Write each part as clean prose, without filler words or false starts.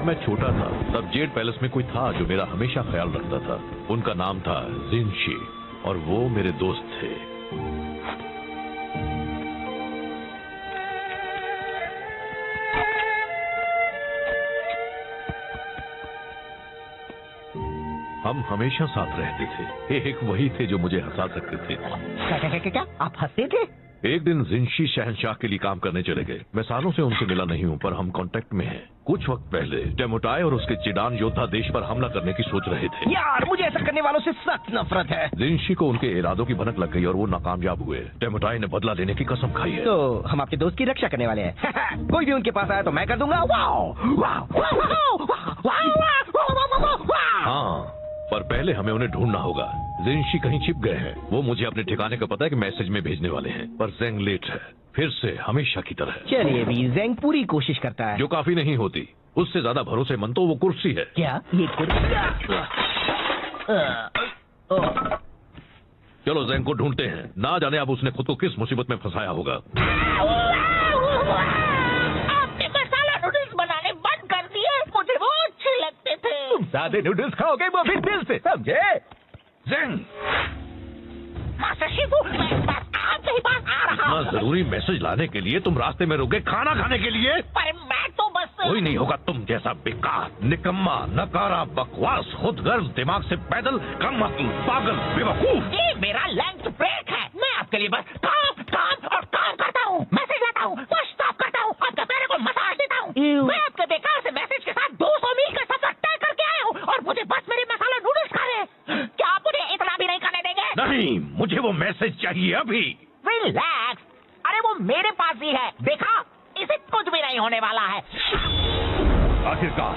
जब मैं छोटा था तब जेड पैलेस में कोई था जो मेरा हमेशा ख्याल रखता था। उनका नाम था जिनशी और वो मेरे दोस्त थे। हम हमेशा साथ रहते थे। एक वही थे जो मुझे हंसा सकते थे। क्या आप हंसते थे? एक दिन जिनशी शहंशाह के लिए काम करने चले गए। मैं सालों से उनसे मिला नहीं हूँ, पर हम कांटेक्ट में हैं। कुछ वक्त पहले टेमोटाई और उसके चिडान योद्धा देश पर हमला करने की सोच रहे थे। यार, मुझे ऐसा करने वालों से सख्त नफरत है। जिनशी को उनके इरादों की भनक लग गई और वो नाकामयाब हुए। टेमोटाई ने बदला लेने की कसम खाई है। तो हम आपके दोस्त की रक्षा करने वाले हैं। कोई भी उनके पास आया तो मैं कर दूंगा। हाँ, पर पहले हमें उन्हें ढूंढना होगा। जिनशी कहीं छिप गए हैं। वो मुझे अपने ठिकाने का पता है कि मैसेज में भेजने वाले हैं, पर ज़ेंग लेट है, फिर से हमेशा की तरह। चलिए भी, ज़ेंग पूरी कोशिश करता है। जो काफी नहीं होती। उससे ज्यादा भरोसेमंद तो वो कुर्सी है। क्या ये कुर्सी? चलो ज़ेंग को ढूंढते हैं। ना जाने अब उसने खुद को किस मुसीबत में फंसाया होगा। आपने मसाला नूडल्स बनाने बंद कर दिए। मुझे वो अच्छे लगते थे। तुम सादे नूडल्स खाओगे वो भी दिल से, समझे? ज़ेंग, मास्टर शिफू, मैं बस आपके पास आ रहा हूँ। इतना जरूरी मैसेज लाने के लिए तुम रास्ते में रुक गए खाना खाने के लिए? पर मैं तो बस कोई नहीं होगा तुम जैसा बेकार, निकम्मा, नकारा, बकवास, खुदगर्ज, दिमाग से पैदल, कम अक्ल, पागल, बेवकूफ। ये मेरा लंच ब्रेक है। मैं आपके लिए बस काम काम और काम करता हूँ। मैसेज लाता हूँ, बस स्टॉप करता हूँ, आपके पैर को मसाज देता हूँ। मैं आपके बेकार से मैसेज के साथ 200 मील का सफर तय करके आया हूँ और मुझे बस मेरे मसाला नूडल्स खाने हैं। क्या आप मुझे इतना भी नहीं खाने देंगे? नहीं, मुझे वो मैसेज चाहिए अभी। रिलैक्स। अरे वो मेरे पास ही है, देखा? इसे कुछ भी नहीं होने वाला है। आखिरकार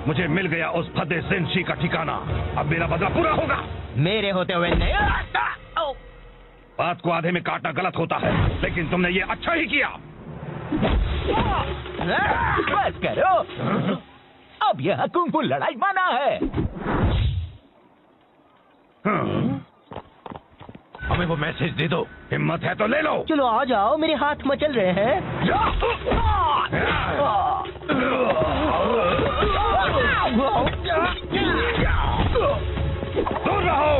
मुझे मिल गया उस फदे जिनशी का ठिकाना। अब मेरा बदला पूरा होगा। मेरे होते हुए नहीं। बात को आधे में काटना गलत होता है, लेकिन तुमने ये अच्छा ही किया। बस करो, अब यह कुंग-फू लड़ाई माना है। हमें वो मैसेज दे दो। हिम्मत है तो ले लो। चलो आ जाओ, मेरे हाथ मचल रहे हैं। दूर रहो।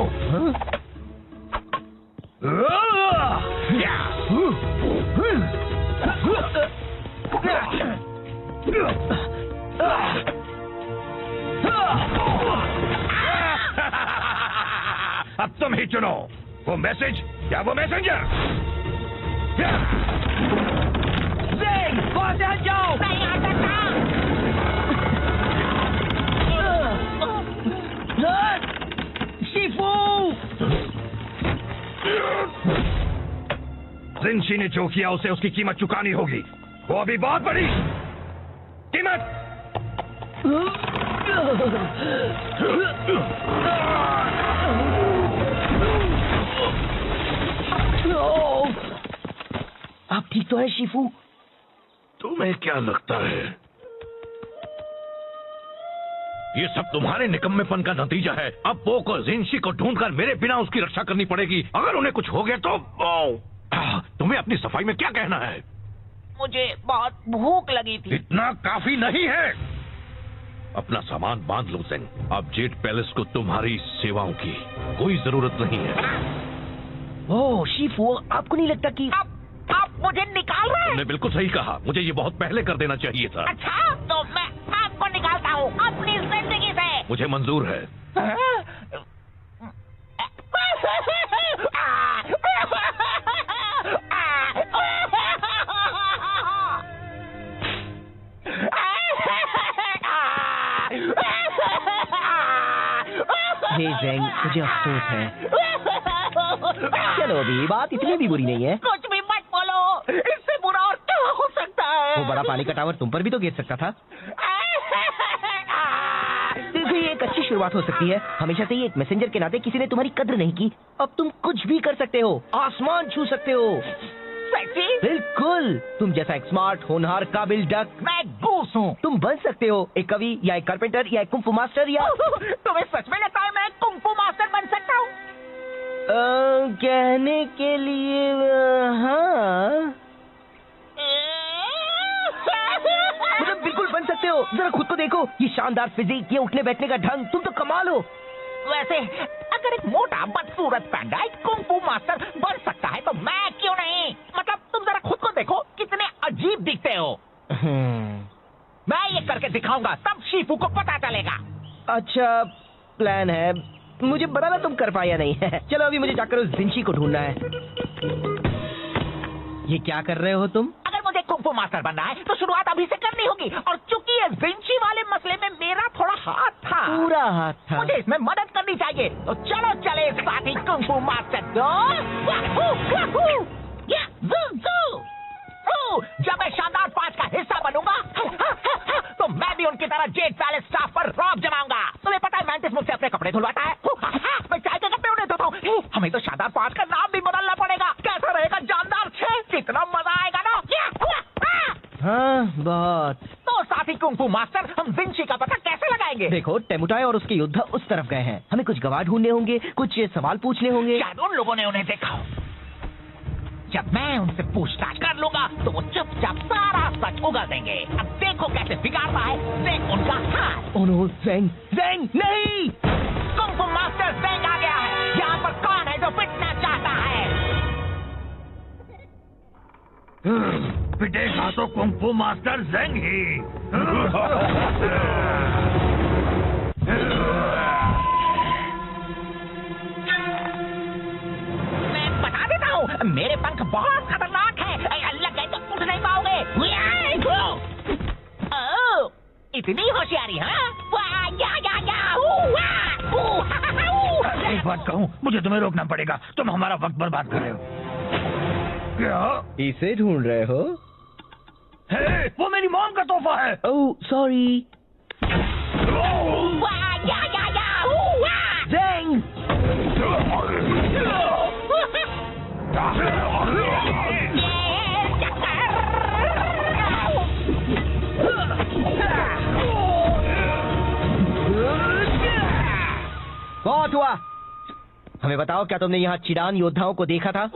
अब तुम ही चुनो, वो मैसेज या वो मैसेंजर। ज़ेंग, वहाँ से हट जाओ। नहीं आ सकता। शिफू! जिनशी ने जो किया उसे उसकी कीमत चुकानी होगी। वो अभी बहुत बड़ी कीमत। आप ठीक तो है शिफू? तुम्हें क्या लगता है ये सब तुम्हारे निकम्मेपन का नतीजा है? अब पोक और जिनशी को ढूंढकर मेरे बिना उसकी रक्षा करनी पड़ेगी। अगर उन्हें कुछ हो गया तो तुम्हें अपनी सफाई में क्या कहना है? मुझे बहुत भूख लगी थी। इतना काफी नहीं है। अपना सामान बांध लो ज़ेंग। अब जेड पैलेस को तुम्हारी सेवाओं की कोई जरूरत नहीं है। ओह शिफू, आपको नहीं लगता कि आप मुझे निकाल रहे हैं? तुमने बिल्कुल सही कहा। मुझे ये बहुत पहले कर देना चाहिए था। अच्छा, तो मैं आपको निकालता हूँ अपनी जिंदगी से। मुझे मंजूर है। हे ज़ेंग, मुझे अफसोस है। चलो अभी बात इतनी भी बुरी नहीं है। कुछ भी मत बोलो, इससे बुरा और क्या हो सकता है? वो बड़ा पानी का टावर तुम पर भी तो गिर सकता था। देखो, ये एक अच्छी शुरुआत हो सकती है। हमेशा से ही एक मैसेंजर के नाते किसी ने तुम्हारी कद्र नहीं की। अब तुम कुछ भी कर सकते हो, आसमान छू सकते हो। सेक्सी? बिल्कुल, तुम जैसा एक स्मार्ट, होनहार, काबिल डक। मैं गूस हूँ। तुम बन सकते हो एक कवि या एक कारपेंटर या एक कुंग फू मास्टर या तुम्हें सच में लगता है मैं कुंग फू मास्टर बन सकता हूँ? कहने के लिए हाँ, मतलब बिल्कुल बन सकते हो। हो? जरा खुद को देखो, ये शानदार फिजिक, ये उठने बैठने का ढंग, तुम तो कमाल हो। वैसे अगर एक मोटा बदसूरत पैंडा एक कुंग फू मास्टर बन सकता है तो मैं क्यों नहीं? मतलब तुम जरा खुद को देखो, कितने अजीब दिखते हो। मैं ये करके दिखाऊंगा, तब शीफू को पता चलेगा। अच्छा प्लान है, मुझे बताना तुम कर पाया नहीं है। चलो अभी मुझे जाकर उस जिंशी को ढूंढना है। ये क्या कर रहे हो तुम? अगर मुझे कुंग फू मास्टर बनना है तो शुरुआत अभी से करनी होगी, और चूंकि ये जिंशी वाले मसले में मेरा थोड़ा हाथ था, पूरा हाथ था। मुझे इसमें मदद करनी चाहिए। तो चलो चले साथी कुंग फू मास्टर दो। जब मैं शानदार 5 का हिस्सा बनूंगा तो मैं भी उनकी तरह जेट पैलेस स्टाफ पर रौब जमाऊंगा। तुम्हें पता है मैंटिस मुझसे अपने कपड़े धुलवाता है, मैं चाय के कपड़े उन्हें धोता हूँ। हमें तो शानदार 5 का नाम भी बदलना पड़ेगा। कैसा रहेगा जानदार 6? कितना मजा आएगा ना। हाँ बहुत। तो साथी कुंग फू मास्टर, हम जिंशी का पता कैसे लगाएंगे? देखो टेमुटाई और उसके योद्धा उस तरफ गए हैं, हमें कुछ गवाह ढूंढने होंगे, कुछ सवाल पूछने होंगे। शायद उन लोगों ने उन्हें देखा हो। जब मैं उनसे पूछताछ कर लूंगा तो वो चुपचाप सारा सच उगल देंगे। अब देखो कैसे बिगाड़ता है ज़ेंग उनका हाथ। ओह नो, ज़ेंग, ज़ेंग नहीं! कुंग फू मास्टर ज़ेंग आ गया है। यहाँ पर कौन है जो पिटना चाहता है? पिटेगा तो कुंग फू मास्टर ज़ेंग ही। मैं बता देता हूँ, मेरे पंख बहुत खतरनाक है। लग गए तो उठ नहीं पाओगे। ओह, इतनी होशियारी, हाँ? एक बात कहूँ, मुझे तुम्हें रोकना पड़ेगा, तुम हमारा वक्त बर्बाद कर रहे हो। क्या इसे ढूंढ रहे हो? हे, वो मेरी मॉम का तोहफा है। Oh sorry. ज़ेंग! बहुत हुआ। हमें बताओ, क्या तुमने यहाँ चिडान योद्धाओं को देखा था?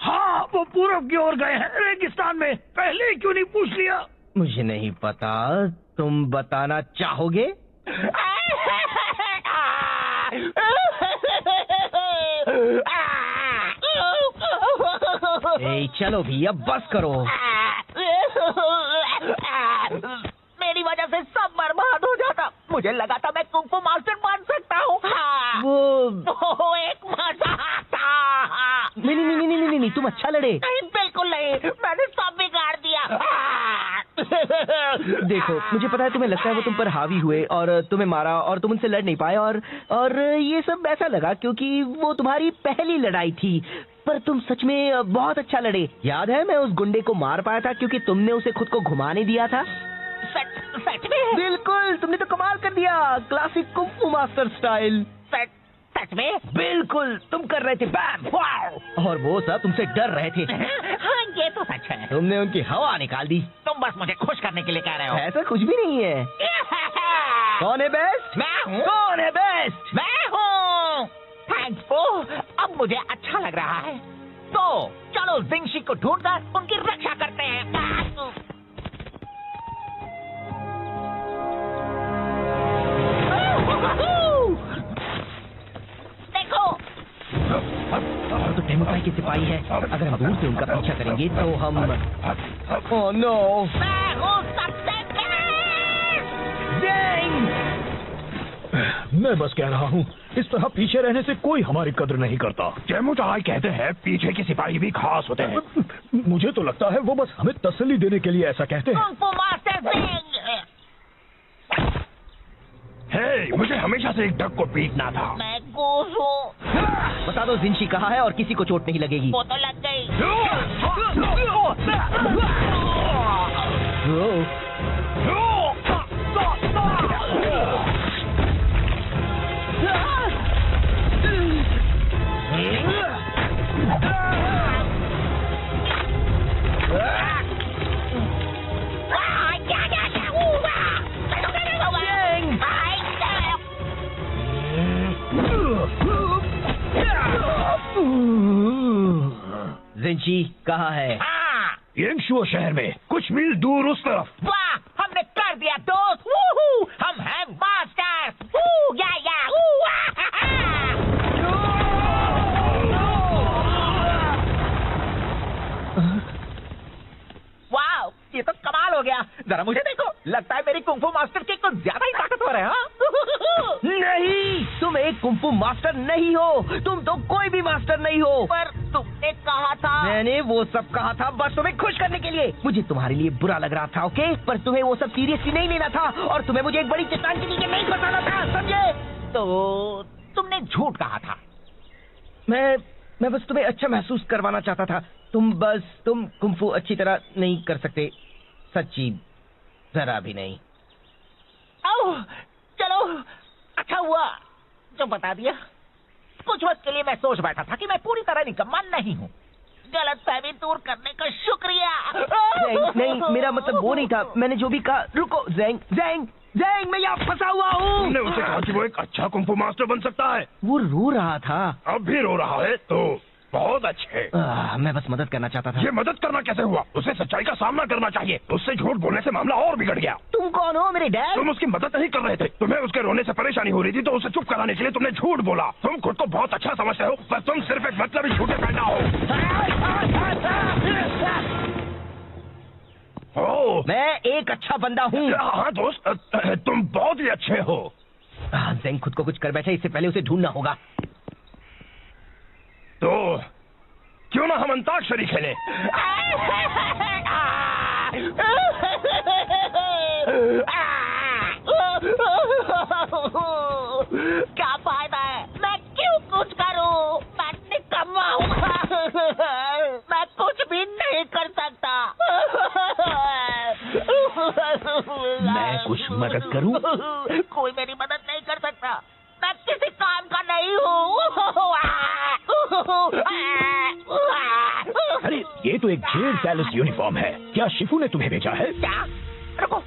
हाँ, वो पूरब की ओर गए हैं, रेगिस्तान में। पहले ही क्यों नहीं पूछ लिया? मुझे नहीं पता, तुम बताना चाहोगे? ए, चलो भी, अब बस करो। मेरी वजह से सब बर्बाद हो जाता। मुझे लगा था मैं कुंग फू मास्टर बन सकता हूँ। वो एक मजाक था। नहीं, तुम अच्छा लड़े। नहीं, बिल्कुल नहीं, मैंने सब बिगाड़ दिया। देखो, मुझे पता है तुम्हें लगता है वो तुम पर हावी हुए और तुम्हें मारा और तुम उनसे लड़ नहीं पाए, और ये सब ऐसा लगा क्योंकि वो तुम्हारी पहली लड़ाई थी। पर तुम सच में बहुत अच्छा लड़े। याद है, मैं उस गुंडे को मार पाया था क्योंकि तुमने उसे खुद को घुमाने दिया था। सच में? बिल्कुल, तुमने तो कमाल कर दिया, क्लासिक कुंग फू मास्टर स्टाइल। सच में? बिल्कुल, तुम कर रहे थे बैम, वाओ, और वो सब तुमसे डर रहे थे। हाँ, ये तो सच है। तुमने उनकी हवा निकाल दी। तुम बस मुझे खुश करने के लिए कह रहे हो। ऐसा कुछ भी नहीं है। कौन है बेस्ट? मैं हूँ। कौन है बेस्ट? मैं हूँ। थैंक्स फू, अब मुझे अच्छा लग रहा है। तो चलो जिंशी को ढूंढकर उनकी रक्षा करते हैं। देखो, तो टेमुटाई के सिपाही है। अगर हम दूर से उनका पीछा करेंगे तो हम ओह नो, मैं हूँ सबसे मैं बस कह रहा हूँ, इस तरह पीछे रहने से कोई हमारी कद्र नहीं करता। टेमुटाई कहते हैं पीछे के सिपाही भी खास होते हैं। मुझे तो लगता है वो बस हमें तसल्ली देने के लिए ऐसा कहते हैं। कुंग फू मास्टर ज़ेंग। हे, मुझे हमेशा से एक डक को पीटना था। मैं घूस हूँ। बता दो जिंशी कहाँ है और किसी को चोट नहीं लगेगी। वो तो लग गई। जिंशी कहाँ है? हाँ, येंगशुओ शहर में कुछ मील दूर उस तरफ। वाह, हमने जरा मुझे देखो, लगता है मेरी कुंफू मास्टर की कुछ ज्यादा ही ताकतवर है। हाँ? नहीं, तुम एक कुंफू मास्टर नहीं हो, तुम तो कोई भी मास्टर नहीं हो। पर तुमने कहा था। मैंने वो सब कहा था बस तुम्हें खुश करने के लिए। मुझे तुम्हारे लिए बुरा लग रहा था, ओके, पर तुम्हें वो सब सीरियसली नहीं लेना था और तुम्हें मुझे एक बड़ी चट्टान के नीचे नहीं फंसाना था, समझे? तो तुमने झूठ कहा था। मैं बस तुम्हें अच्छा महसूस करवाना चाहता था। तुम कुंफू अच्छी तरह नहीं कर सकते, सच्ची जरा भी नहीं। ओह, चलो अच्छा हुआ जो बता दिया। कुछ वक्त के लिए मैं सोच बैठा था कि मैं पूरी तरह निकम्मा नहीं हूँ। गलतफहमी दूर करने का शुक्रिया। नहीं, मेरा मतलब वो नहीं था। मैंने जो भी कहा, रुको ज़ैंग, मैं यहाँ फंसा हुआ हूँ। तुमने उसे कहा कि वो एक अच्छा कुंफू मास्टर बन सकता है। वो रो रहा था। अब भी रो रहा है तो बहुत अच्छे। मैं बस मदद करना चाहता था। ये मदद करना कैसे हुआ? उसे सच्चाई का सामना करना चाहिए। उससे झूठ बोलने से मामला और बिगड़ गया। तुम कौन हो, मेरे डैड? तुम उसकी मदद नहीं कर रहे थे। तुम्हें उसके रोने से परेशानी हो रही थी तो उसे चुप कराने के लिए तुमने झूठ बोला। तुम खुद को बहुत अच्छा समझते हो, पर तुम सिर्फ एक मतलबी झूठे पैदा हो। मैं एक अच्छा बंदा हूँ। हाँ दोस्त, तुम बहुत ही अच्छे हो। ज़ैंग खुद को कुछ कर बैठा, इससे पहले उसे ढूंढना होगा। तो क्यों ना हम अंताक्षरी खेलें? क्या फायदा है? मैं क्यों कुछ करूं? मैं निकम्मा हूँ। मैं कुछ भी नहीं कर सकता। मैं कुछ मदद करूं? कोई मेरी मदद नहीं कर सकता। मैं किसी काम का नहीं हूँ। अरे ये तो एक जेड पैलेस यूनिफॉर्म है। क्या शिफू ने तुम्हें भेजा है? क्या? रुको,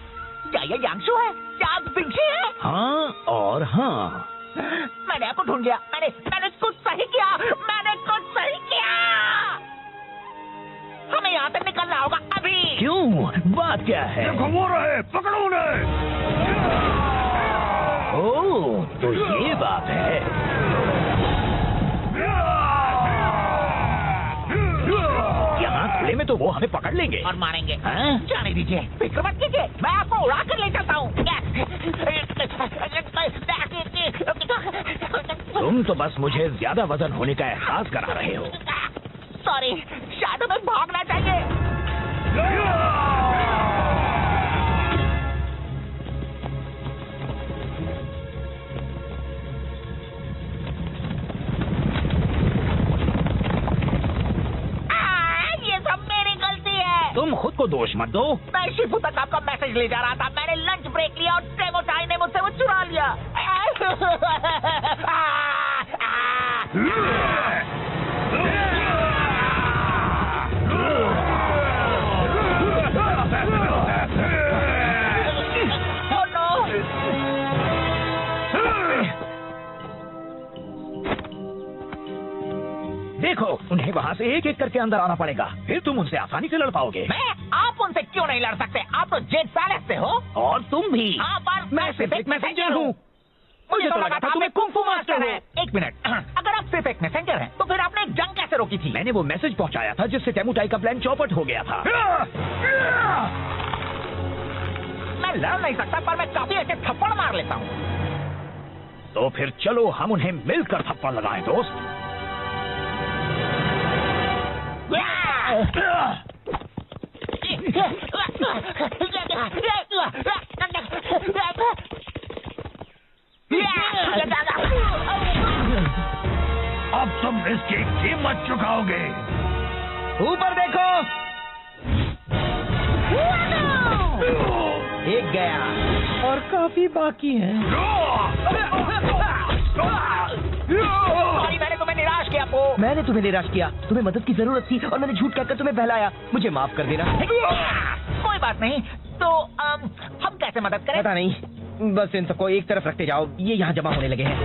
क्या ये यांगशु है? क्या बिंशी है? हाँ और हाँ। मैंने आपको ढूंढ लिया। मैंने कुछ सही किया। हमें यहाँ से निकलना होगा अभी। क्यों? बात क्या है? वो रहे, पकड़ो उन्हें। ओह, तो ये बात है। यहाँ खुले में तो वो हमें पकड़ लेंगे और मारेंगे। हाँ? जाने दीजिए, फिक्र मत कीजिए, मैं आपको उड़ा कर ले चलता हूँ। तुम तो बस मुझे ज्यादा वजन होने का एहसास करा रहे हो। सॉरी, शायद हमें भागना चाहिए। ये सब मेरी गलती है। तुम खुद को दोष मत दो। मैं शिफू तक आपका मैसेज ले जा रहा था। मैंने लंच ब्रेक लिया और टेमो चाय ने मुझसे वो चुरा लिया। देखो, उन्हें वहाँ से एक एक करके अंदर आना पड़ेगा, फिर तुम उनसे आसानी से लड़ पाओगे। आप उनसे क्यों नहीं लड़ सकते? आप तो जेड पैलेस से हो। और तुम भी। हाँ, पर मैं सिर्फ एक मैसेंजर हूँ। मुझे तो लगा था तुम्हें कुंफू मास्टर है। एक मिनट, अगर आप सिर्फ एक मैसेंजर हैं, तो फिर आपने एक जंग कैसे रोकी थी? मैंने वो मैसेज पहुँचाया था जिससे टेमुटाई का प्लान चौपट हो गया था। मैं लड़ नहीं सकता, पर मैं काफी अच्छे थप्पड़ मार लेता हूँ। तो फिर चलो हम उन्हें मिलकर थप्पड़ लगाएं, दोस्त। अब तुम इसकी कीमत चुकाओगे। ऊपर देखो। एक गया और काफी बाकी है। सॉरी, मैंने तुम्हें निराश किया। मैंने तुम्हें निराश किया। तुम्हें मदद की जरूरत थी और मैंने झूठ कहकर तुम्हें बहलाया। मुझे माफ कर देना। कोई बात नहीं। तो हम कैसे मदद करें? पता नहीं, बस इन सबको एक तरफ रखते जाओ। ये यहाँ जमा होने लगे हैं।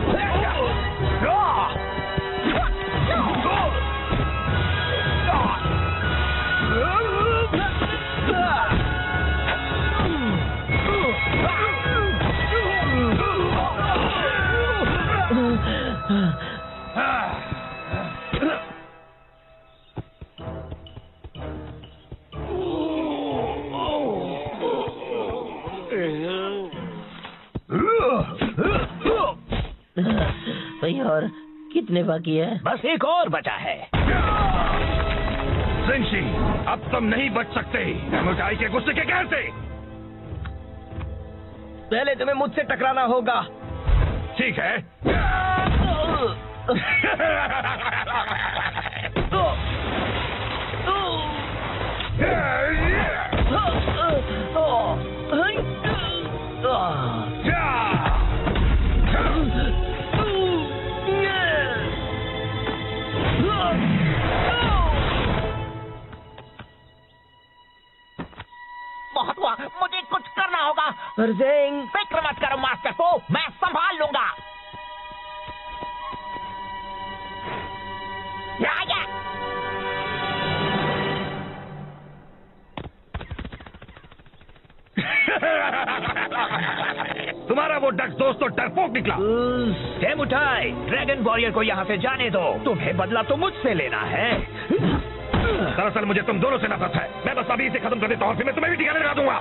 कितने बाकी है? बस एक और बचा है। जिनशी, अब तुम नहीं बच सकते समुदाय के गुस्से के कहर से। पहले तुम्हें मुझसे टकराना होगा। ठीक है। बहुत हुआ, मुझे कुछ करना होगा। ज़ेंग, फिक्र मत करो मास्टर को, मैं संभाल लूंगा। आया। तुम्हारा वो डक दोस्त तो डरपोक निकला। मुठाई, ड्रैगन वॉरियर को यहाँ से जाने दो। तुम्हें बदला तो मुझसे लेना है। दरअसल मुझे तुम दोनों से नफरत है। मैं बस अभी इसे खत्म कर देता हूँ, फिर मैं तुम्हें भी ठिकाने लगा दूंगा।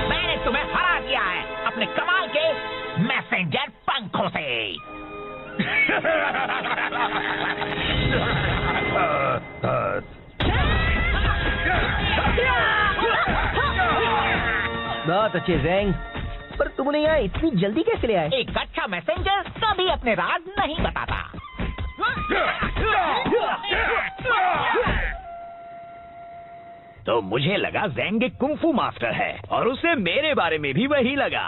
मैंने तुम्हें हरा दिया है अपने कमाल के मैसेंजर पंखों से। बहुत अच्छे ज़ेंग, पर तुम उन्हें यहाँ इतनी जल्दी कैसे ले आए? एक अच्छा मैसेंजर कभी अपने राज नहीं बताता। तो मुझे लगा ज़ेंग एक कुंफू मास्टर है और उसे मेरे बारे में भी वही लगा।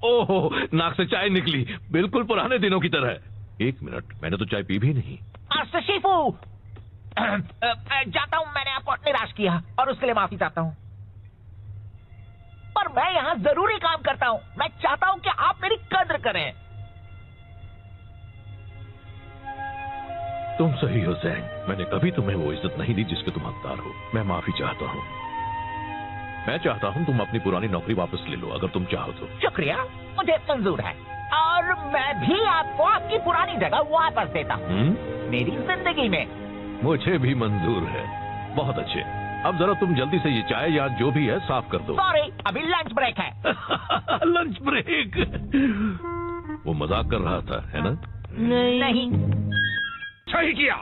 ओहो, नाक से चाय निकली, बिल्कुल पुराने दिनों की तरह। एक मिनट, मैंने तो चाय पी भी नहीं। मास्टर शिफू, जाता हूँ, मैंने आपको निराश किया और उसके लिए माफी चाहता हूँ। पर मैं यहाँ जरूरी काम करता हूँ। मैं चाहता हूँ कि आप मेरी कद्र करें। तुम सही हो ज़ेंग, मैंने कभी तुम्हें वो इज्जत नहीं दी जिसके तुम हकदार हो। मैं माफी चाहता हूँ। मैं चाहता हूँ तुम अपनी पुरानी नौकरी वापस ले लो, अगर तुम चाहो तो। शुक्रिया, मुझे मंजूर है और मैं भी आपको आपकी पुरानी जगह वापस देता हूँ मेरी जिंदगी में। मुझे भी मंजूर है। बहुत अच्छे। अब जरा तुम जल्दी से ये चाय या जो भी है साफ कर दो। सॉरी, अभी लंच ब्रेक है। Lunch break? वो मजाक कर रहा था, है ना? नहीं। सही किया।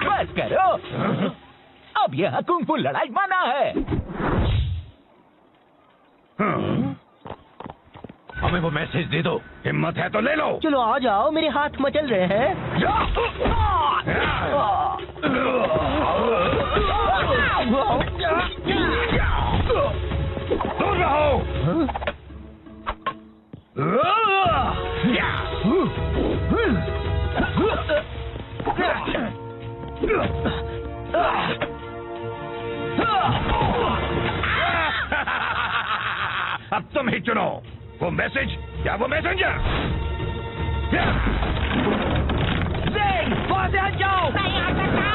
बस करो, अब यह कुंफू लड़ाई मना है। हमें वो मैसेज दे दो। हिम्मत है तो ले लो। चलो आ जाओ, मेरे हाथ मचल रहे हैं। दूर रहो। अब तुम ही चुनो, वो मैसेज या वो मैसेंजर। वहां से हट जाओ। नहीं आ सकता।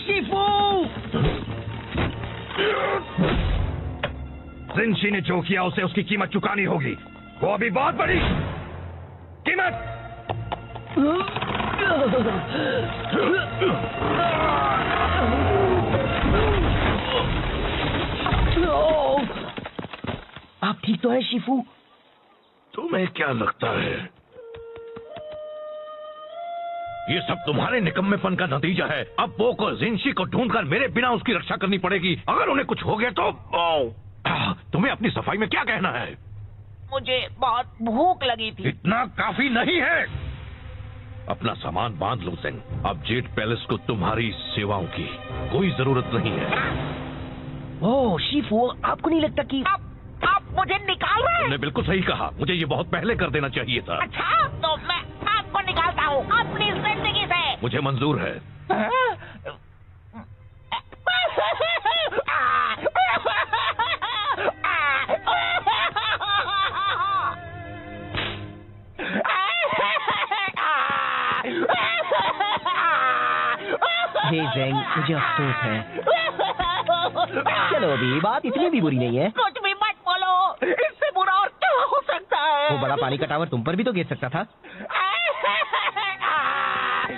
शिफू, जिनशी ने जो किया उसे उसकी कीमत चुकानी होगी। वो अभी बहुत बड़ी कीमत। आप ठीक तो है शिफू? तुम्हें क्या लगता है ये सब तुम्हारे निकम्मेपन का नतीजा है? अब वो को जिनशी को ढूंढकर मेरे बिना उसकी रक्षा करनी पड़ेगी। अगर उन्हें कुछ हो गया तो तुम्हें अपनी सफाई में क्या कहना है? मुझे बहुत भूख लगी थी। इतना काफी नहीं है। अपना सामान बांध लो ज़ेंग। अब जेड पैलेस को तुम्हारी सेवाओं की कोई जरूरत नहीं है। ओह शिफू, आपको नहीं लगता कि आप मुझे निकाल रहे हैं? तुमने बिल्कुल सही कहा, मुझे ये बहुत पहले कर देना चाहिए था। अच्छा, तो मैं आपको निकालता हूँ अपनी जिंदगी से। मुझे मंजूर है। हे ज़ेंग, मुझे अफसोस है। चलो अभी बात इतनी भी बुरी नहीं है। कुछ भी मत बोलो, इससे बुरा और क्या हो सकता है? वो बड़ा पानी का टावर तुम पर भी तो गिर सकता था।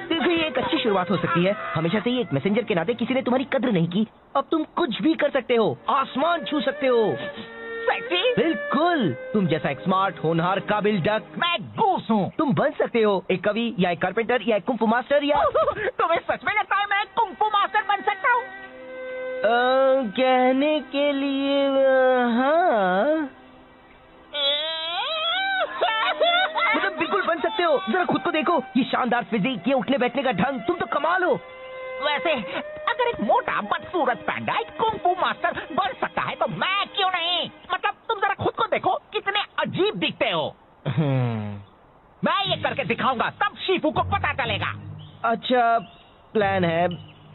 देखो, ये एक अच्छी शुरुआत हो सकती है। हमेशा से ही एक मैसेंजर के नाते किसी ने तुम्हारी कद्र नहीं की। अब तुम कुछ भी कर सकते हो, आसमान छू सकते हो। सेक्सी? बिल्कुल, तुम जैसा एक स्मार्ट, होनहार, काबिल डक। मैं गूस हूँ। तुम बन सकते हो एक कवि या एक कारपेंटर या एक कुंफू मास्टर या तुम्हें सच में लगता है मैं कुंफू मास्टर बन सकता हूँ? कहने के लिए हाँ, मतलब बिल्कुल बन सकते हो। जरा खुद को देखो, ये शानदार फिजिक, ये उठने बैठने का ढंग, तुम तो कमाल हो। वैसे अगर एक मोटा बदसूरत पैंडा एक कुंफू मास्टर बन सकता है तो मैं क्यों नहीं? मतलब तुम जरा खुद को देखो, कितने अजीब दिखते हो। मैं ये करके दिखाऊंगा, तब शीफू को पता चलेगा। अच्छा प्लान है,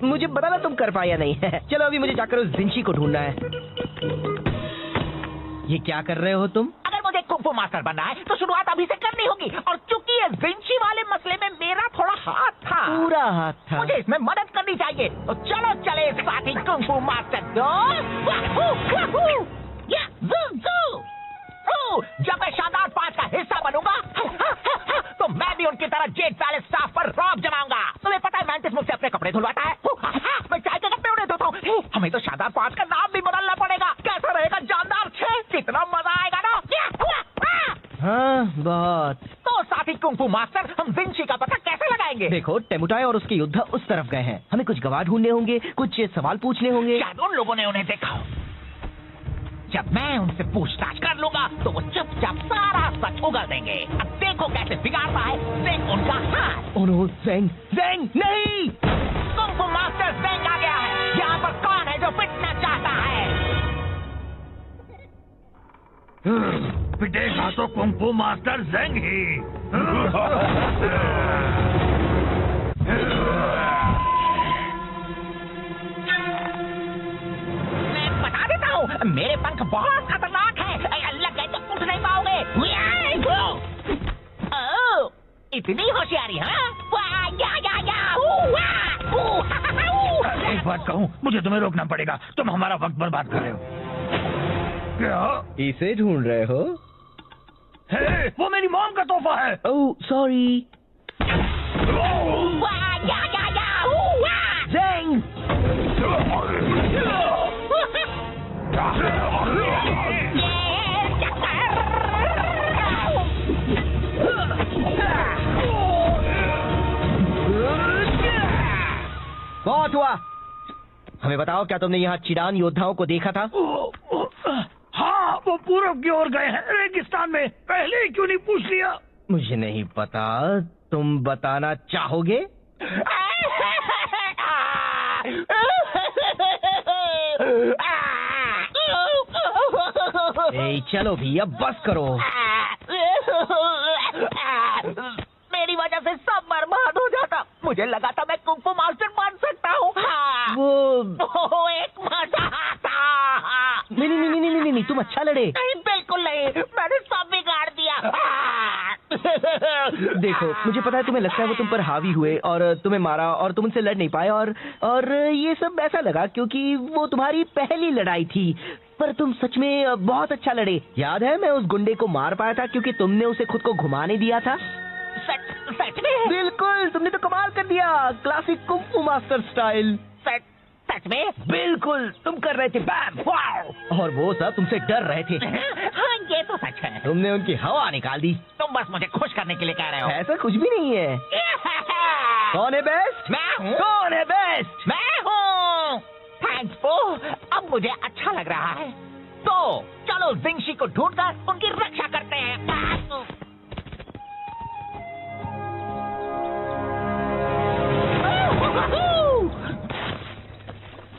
मुझे बताना तुम कर पाए या नहीं है। चलो अभी मुझे जाकर उस जिंशी को ढूंढना है। ये क्या कर रहे हो तुम? अगर मुझे कुंफू मास्टर बनना है तो शुरुआत अभी से करनी होगी, और चूंकि ये जिंशी वाले मसले में मेरा थोड़ा हाथ था, पूरा हाथ था। मुझे इसमें मदद करनी चाहिए। तो चलो चले साथी कुंफू मास्टर दोस्त। जब मैं शानदार 5 का हिस्सा बनूंगा तो मैं भी उनकी तरह जेट पैलेस स्टाफ पर रौब जमाऊंगा। तुम्हें पता है मैंटिस मुझसे अपने कपड़े धुलवाता है, मैं चाय के कपड़े उन्हें धोता हूँ। हमें तो शानदार 5 का नाम भी बदलना पड़ेगा। कैसा रहेगा जानदार 6? कितना मजा आएगा ना। हाँ बहुत। तो साथी कुंफू मास्टर, हम जिंशी का पता कैसे लगाएंगे? देखो, टेमुटाई और उसके योद्धा उस तरफ गए हैं। हमें कुछ गवाह ढूंढने होंगे, कुछ सवाल पूछने होंगे। शायद उन लोगों ने उन्हें देखा हो। जब मैं उनसे पूछताछ कर लूंगा तो वो चुपचाप सारा सच उगल देंगे। अब देखो कैसे बिगाड़ता है ज़ेंग उनका हाथ। ओह नो, ज़ेंग, ज़ेंग नहीं! कुंफू मास्टर ज़ेंग आ गया है। यहाँ पर कौन है जो पिटना चाहता है? पिटेगा तो कुंफू मास्टर ज़ेंग ही। मैं बता देता हूँ, मेरे पंख बहुत खतरनाक है। लग गए तो उठ नहीं पाओगे। ओह, इतनी होशियारी, हाँ? एक बात कहूँ, मुझे तुम्हें रोकना पड़ेगा। तुम हमारा वक्त बर्बाद कर रहे हो। क्या इसे ढूंढ रहे हो? हे, वो मेरी मॉम का तोहफा है। Oh sorry. ज़ेंग! बहुत हुआ। हमें बताओ, क्या तुमने यहाँ चिरान योद्धाओं को देखा था? हाँ, वो पूरब की ओर गए हैं, रेगिस्तान में। पहले ही क्यों नहीं पूछ लिया? मुझे नहीं पता, तुम बताना चाहोगे? ए, चलो भी, अब बस करो। मेरी वजह से सब बर्बाद हो जाता। मुझे लगा था मैं कुंफू मास्टर बन सकता हूँ। वो एक मजा था। नहीं, तुम अच्छा लड़े। नहीं, बिल्कुल नहीं, मैंने सब बिगाड़ दिया। देखो, मुझे पता है तुम्हें लगता है वो तुम पर हावी हुए और तुम्हें मारा और तुम उनसे लड़ नहीं पाए, और ये सब ऐसा लगा क्योंकि वो तुम्हारी पहली लड़ाई थी। पर तुम सच में बहुत अच्छा लड़े। याद है, मैं उस गुंडे को मार पाया था क्योंकि तुमने उसे खुद को घुमाने दिया था। सच में? बिल्कुल, तुमने तो कमाल कर दिया, क्लासिक कुंफू मास्टर स्टाइल। सच में? बिल्कुल, तुम कर रहे थे बैम, वाओ! और वो सब तुमसे डर रहे थे। हाँ, ये तो सच है। तुमने उनकी हवा निकाल दी। तुम बस मुझे खुश करने के लिए कह रहे हो। ऐसा कुछ भी नहीं है। कौन है बेस्ट? मैं हूँ। कौन है बेस्ट? मैं हूँ। थैंक्स पो, अब मुझे अच्छा लग रहा है। तो चलो जिंशी को ढूंढकर उनकी रक्षा करते हैं।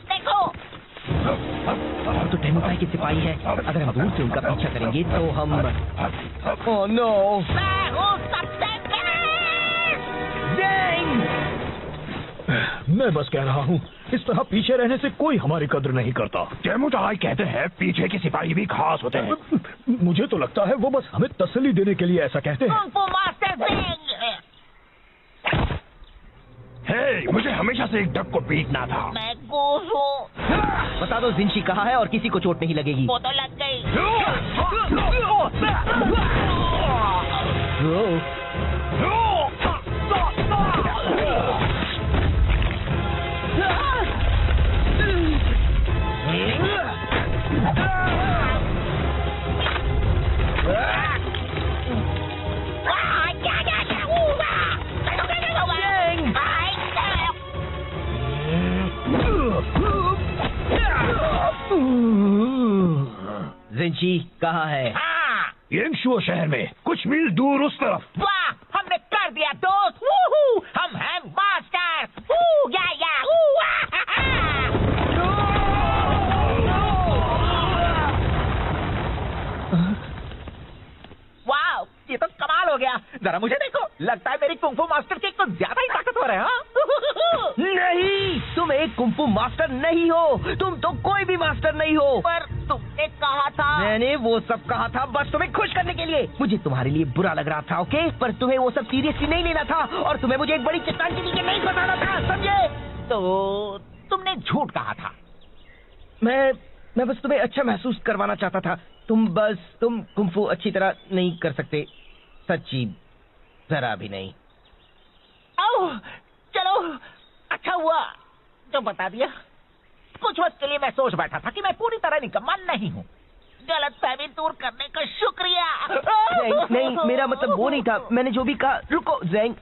देखो, तो टेमुटाई के सिपाही है। अगर हम दूर से उनका पीछा करेंगे तो हम ओह नो, मैं हूँ सबसे मैं बस कह रहा हूँ, इस तरह पीछे रहने से कोई हमारी कद्र नहीं करता। टेमुटाई कहते हैं पीछे के सिपाही भी खास होते हैं। मुझे तो लगता है वो बस हमें तसल्ली देने के लिए ऐसा कहते हैं। Kung fu master Zeng. हे, मुझे हमेशा से एक डक को पीटना था। मैं गूस हूँ। बता दो जिंशी कहाँ है और किसी को चोट नहीं लगेगी। वो तो लग गई। जिंशी कहाँ है? हाँ, येंगशुओ शहर में कुछ मील दूर उस तरफ। वाह, हमने कर दिया दोस्त। वूहू, हम हैं मास्टर। वू, या, वू, वाह, ये तो कमाल हो गया। जरा मुझे देखो, लगता है मेरी कुंफू मास्टर की कुछ ज्यादा ही ताकतवर है। हाँ? नहीं, तुम एक कुंफू मास्टर नहीं हो। तुम तो कोई भी मास्टर नहीं हो। पर तुमने कहा था। मैंने वो सब कहा था बस तुम्हें खुश करने के लिए। मुझे तुम्हारे लिए बुरा लग रहा था, ओके? पर तुम्हें वो सब सीरियसली नहीं लेना था और तुम्हें मुझे एक बड़ी चट्टान के नीचे नहीं फंसाना था, समझे? तो तुमने झूठ कहा था। मैं बस तुम्हें अच्छा महसूस करवाना चाहता था। तुम कुंफू अच्छी तरह नहीं कर सकते, सच्ची, जरा भी नहीं। ओह, चलो, अच्छा हुआ जो बता दिया। कुछ वक्त के लिए मैं सोच बैठा था कि मैं पूरी तरह निकम्मा नहीं हूँ। गलतफहमी दूर करने का शुक्रिया। नहीं, मेरा मतलब वो नहीं था। मैंने जो भी कहा। रुको, ज़ैंग,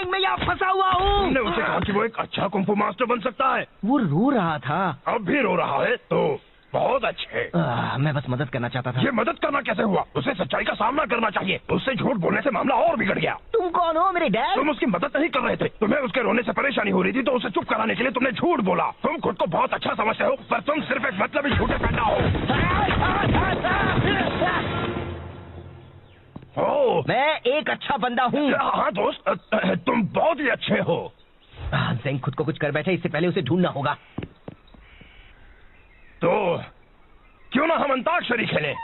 मैं यहाँ फंसा हुआ हूँ। तुमने उसे कहा कि वो एक अच्छा कुंफू मास्टर बन सकता है। वो रो रहा था। अब भी रो रहा है तो बहुत अच्छे। मैं बस मदद करना चाहता था। ये मदद करना कैसे हुआ? उसे सच्चाई का सामना करना चाहिए। उससे झूठ बोलने से मामला और बिगड़ गया। तुम कौन हो, मेरे डैड? तुम उसकी मदद नहीं कर रहे थे। तुम्हें उसके रोने से परेशानी हो रही थी तो उसे चुप कराने के लिए तुमने झूठ बोला। तुम खुद को बहुत अच्छा समझते हो पर तुम सिर्फ एक मतलबी झूठे पैदा हो। मैं एक अच्छा बंदा हूँ। हाँ दोस्त, तुम बहुत ही अच्छे हो। ज़ैंग खुद को कुछ कर बैठे, इससे पहले उसे ढूंढना होगा। तो क्यों ना हम अंताक्षरी खेलें?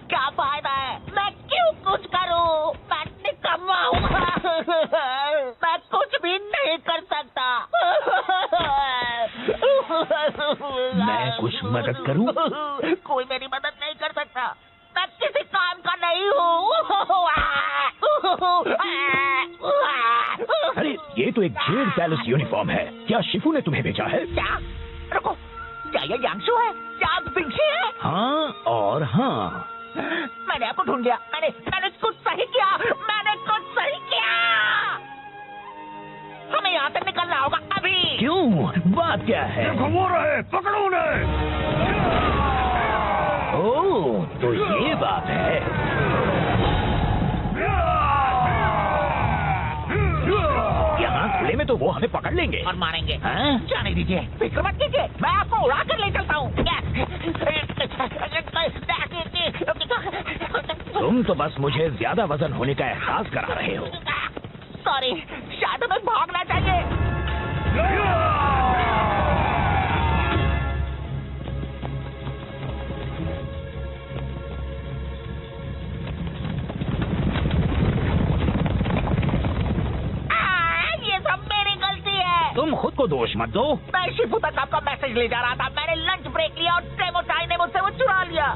क्या फायदा है? मैं क्यों कुछ करूं? मैं निकम्मा हूँ। मैं कुछ भी नहीं कर सकता। मैं कुछ मदद करूं? कोई मेरी मदद नहीं कर सकता। मैं किसी काम का नहीं हूँ। अरे ये तो एक जेड पैलेस यूनिफॉर्म है। क्या शिफू ने तुम्हें भेजा है? क्या? रुको, क्या ये यांगशु है? क्या जिंशी है? हाँ और हाँ। मैंने आपको ढूंढ लिया। मैंने कुछ सही किया। मैंने कुछ सही किया। हमें यहाँ से निकलना होगा अभी। क्यों? बात क्या है? वो रहे, पकड़ो उन्हें। ओह, तो ये बात है। यहाँ खुले में तो वो हमें पकड़ लेंगे और मारेंगे। हाँ? जाने दीजिए, फिक्र मत कीजिए। मैं आपको उड़ा कर ले चलता हूँ। तुम तो बस मुझे ज्यादा वजन होने का एहसास करा रहे हो। सॉरी, शायद हमें भागना चाहिए। तुम खुद को दोष मत दो। मैं शिफू तक आपका मैसेज ले जा रहा था। मैंने लंच ब्रेक लिया और ट्रेमोटाई ने मुझसे वो चुरा लिया।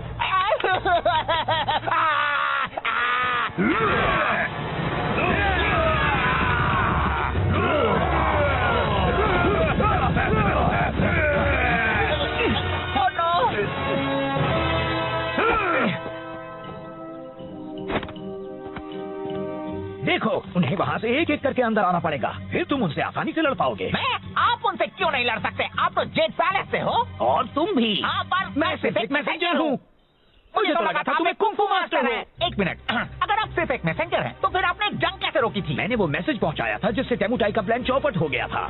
देखो, उन्हें वहाँ से एक एक करके अंदर आना पड़ेगा, फिर तुम उनसे आसानी से लड़ पाओगे। आप उनसे क्यों नहीं लड़ सकते? आप तो जेड पैलेस से हो। और तुम भी। हाँ, पर मैं सिर्फ एक मैसेंजर हूँ। मुझे तो लगा था तुम्हें कुंफू मास्टर है। एक मिनट, अगर आप सिर्फ एक मैसेंजर हैं, तो फिर आपने जंग कैसे रोकी थी? मैंने वो मैसेज पहुँचाया था जिससे टेमुटाई का प्लान चौपट हो गया था।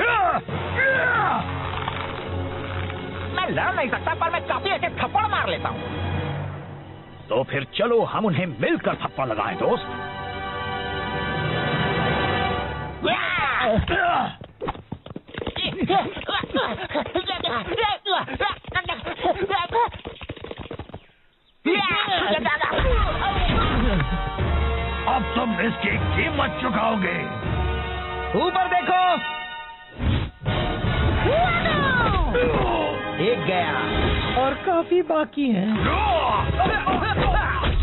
मैं लड़ नहीं सकता, पर मैं काफी अच्छे थप्पड़ मार लेता हूँ। तो फिर चलो हम उन्हें मिलकर थप्पड़ लगाएं दोस्त। अब तुम इसकी कीमत चुकाओगे। ऊपर देखो। गया और काफी बाकी है।